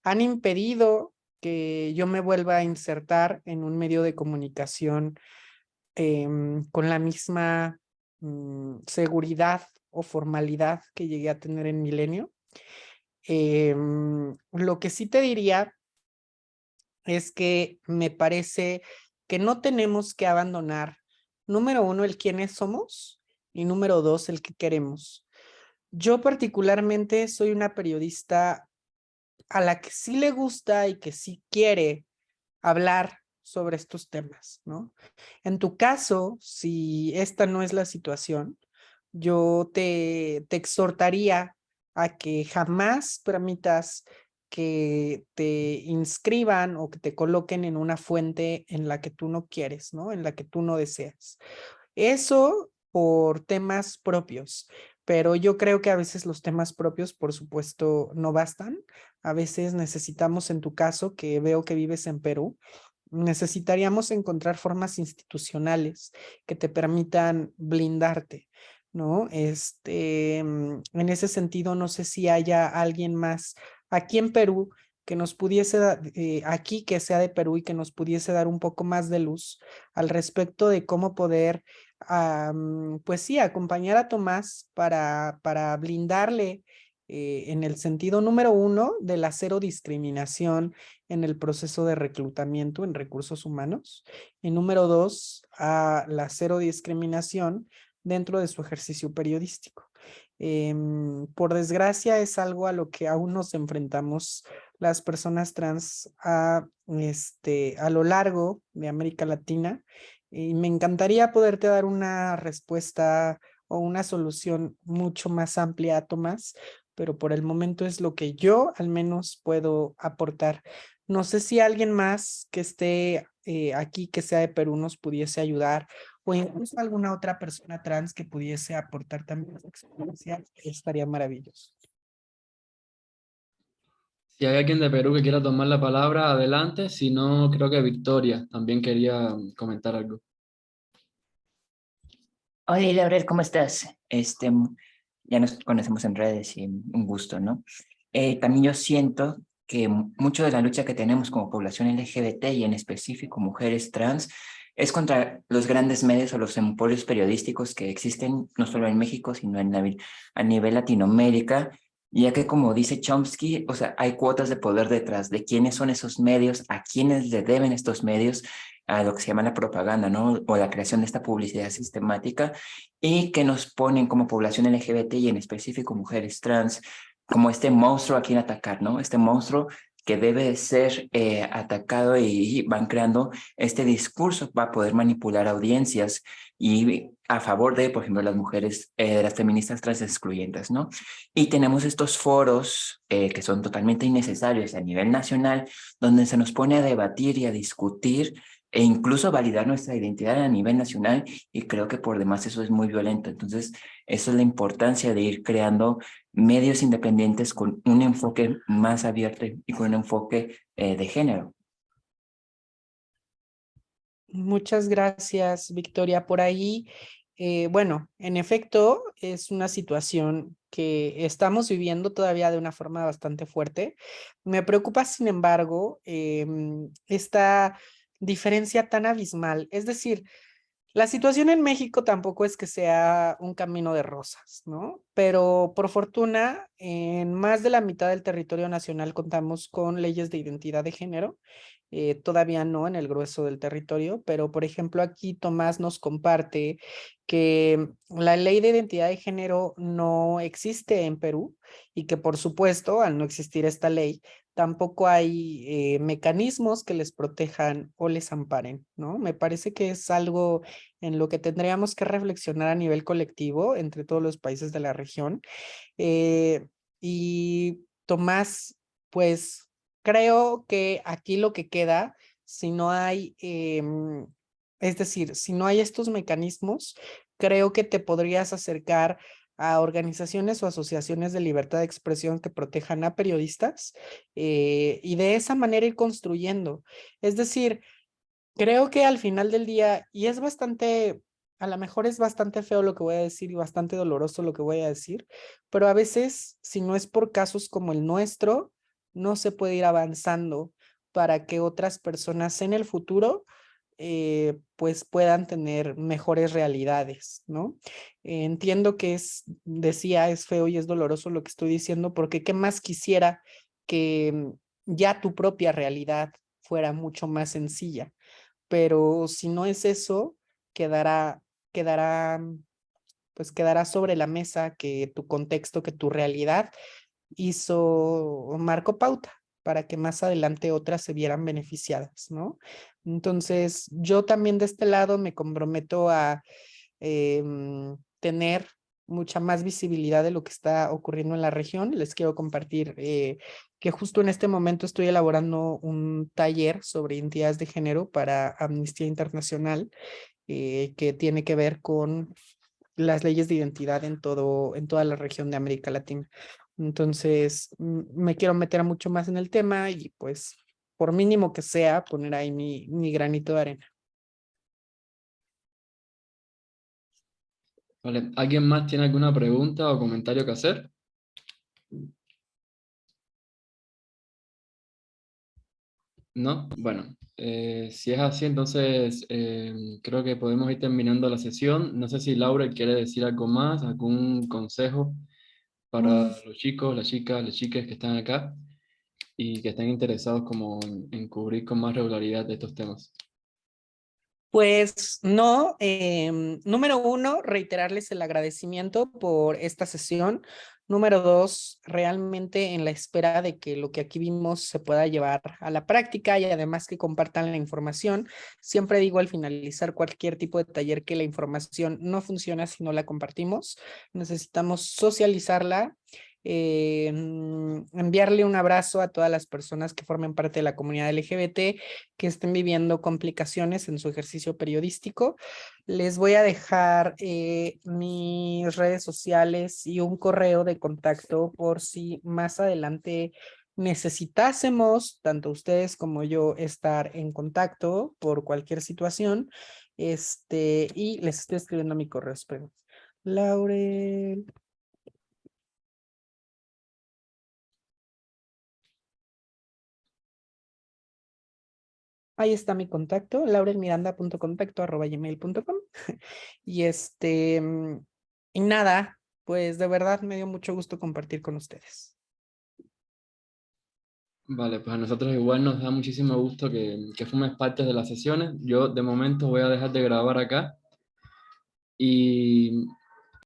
han impedido que yo me vuelva a insertar en un medio de comunicación con la misma seguridad o formalidad que llegué a tener en Milenio. Lo que sí te diría es que me parece que no tenemos que abandonar, número uno, el quiénes somos y número dos, el qué queremos. Yo particularmente soy una periodista a la que sí le gusta y que sí quiere hablar sobre estos temas, ¿no? En tu caso, si esta no es la situación, yo te exhortaría a que jamás permitas que te inscriban o que te coloquen en una fuente en la que tú no quieres, ¿no? En la que tú no deseas. Eso por temas propios, pero yo creo que a veces los temas propios, por supuesto, no bastan. A veces necesitamos, en tu caso, que veo que vives en Perú, necesitaríamos encontrar formas institucionales que te permitan blindarte, ¿no? En ese sentido, no sé si haya alguien más aquí en Perú que nos pudiese, aquí que sea de Perú y que nos pudiese dar un poco más de luz al respecto de cómo poder, pues sí, acompañar a Tomás para blindarle en el sentido número uno de la cero discriminación en el proceso de reclutamiento en recursos humanos y número dos, a la cero discriminación dentro de su ejercicio periodístico. Por desgracia es algo a lo que aún nos enfrentamos las personas trans a lo largo de América Latina y me encantaría poderte dar una respuesta o una solución mucho más amplia, Tomás, pero por el momento es lo que yo al menos puedo aportar. No sé si alguien más que esté aquí, que sea de Perú, nos pudiese ayudar o incluso alguna otra persona trans que pudiese aportar también su experiencia, estaría maravilloso. Si hay alguien de Perú que quiera tomar la palabra, adelante. Si no, creo que Victoria también quería comentar algo. Hola, Gabriel, ¿cómo estás? Ya nos conocemos en redes y un gusto, ¿no? También yo siento que mucho de la lucha que tenemos como población LGBT y en específico mujeres trans es contra los grandes medios o los emporios periodísticos que existen no solo en México, sino a nivel Latinoamérica, ya que como dice Chomsky, o sea, hay cuotas de poder detrás de quiénes son esos medios, a quiénes le deben estos medios, a lo que se llama la propaganda, ¿no? O la creación de esta publicidad sistemática y que nos ponen como población LGBT y en específico mujeres trans como este monstruo a quien atacar, ¿no? Este monstruo que debe ser atacado y van creando este discurso para poder manipular audiencias y a favor de, por ejemplo, las mujeres, de las feministas trans excluyentes, ¿no? Y tenemos estos foros que son totalmente innecesarios a nivel nacional, donde se nos pone a debatir y a discutir e incluso validar nuestra identidad a nivel nacional y creo que por demás eso es muy violento. Entonces, eso es la importancia de ir creando medios independientes con un enfoque más abierto y con un enfoque de género. Muchas gracias, Victoria. Por ahí, bueno, en efecto, es una situación que estamos viviendo todavía de una forma bastante fuerte. Me preocupa, sin embargo, esta diferencia tan abismal. Es decir, La situación en México tampoco es que sea un camino de rosas, ¿no? Pero por fortuna, en más de la mitad del territorio nacional contamos con leyes de identidad de género. Todavía no en el grueso del territorio, pero por ejemplo aquí Tomás nos comparte que la ley de identidad de género no existe en Perú y que por supuesto, al no existir esta ley, tampoco hay mecanismos que les protejan o les amparen, ¿no? Me parece que es algo en lo que tendríamos que reflexionar a nivel colectivo entre todos los países de la región. Y Tomás, pues creo que aquí lo que queda, si no hay, es decir, si no hay estos mecanismos, creo que te podrías acercar a organizaciones o asociaciones de libertad de expresión que protejan a periodistas y de esa manera ir construyendo. Es decir, creo que al final del día, y es bastante, a lo mejor es bastante feo lo que voy a decir y bastante doloroso lo que voy a decir, pero a veces, si no es por casos como el nuestro, no se puede ir avanzando para que otras personas en el futuro pues puedan tener mejores realidades, ¿no? Entiendo que decía, es feo y es doloroso lo que estoy diciendo, porque qué más quisiera que ya tu propia realidad fuera mucho más sencilla, pero si no es eso, quedará, pues quedará sobre la mesa que tu contexto, que tu realidad marcó pauta para que más adelante otras se vieran beneficiadas, ¿no? Entonces, yo también de este lado me comprometo a tener mucha más visibilidad de lo que está ocurriendo en la región. Les quiero compartir que justo en este momento estoy elaborando un taller sobre identidades de género para Amnistía Internacional que tiene que ver con las leyes de identidad en toda la región de América Latina. Entonces, me quiero meter mucho más en el tema y pues, por mínimo que sea, poner ahí mi granito de arena. Vale, ¿alguien más tiene alguna pregunta o comentario que hacer? ¿No? Bueno, si es así, entonces creo que podemos ir terminando la sesión. No sé si Laura quiere decir algo más, algún consejo para los chicos, las chicas, las chicas que están acá y que están interesados como en cubrir con más regularidad estos temas. Pues no, número uno, reiterarles el agradecimiento por esta sesión. Número dos, realmente en la espera de que lo que aquí vimos se pueda llevar a la práctica y además que compartan la información. Siempre digo al finalizar cualquier tipo de taller que la información no funciona si no la compartimos. Necesitamos socializarla. Enviarle un abrazo a todas las personas que formen parte de la comunidad LGBT que estén viviendo complicaciones en su ejercicio periodístico. Les voy a dejar mis redes sociales y un correo de contacto por si más adelante necesitásemos, tanto ustedes como yo, estar en contacto por cualquier situación. Y les estoy escribiendo mi correo, espero. Laurel. Ahí está mi contacto, laurelmiranda.contacto@gmail.com. Y y nada, pues de verdad me dio mucho gusto compartir con ustedes. Vale, pues a nosotros igual nos da muchísimo gusto que formes parte de las sesiones. Yo de momento voy a dejar de grabar acá y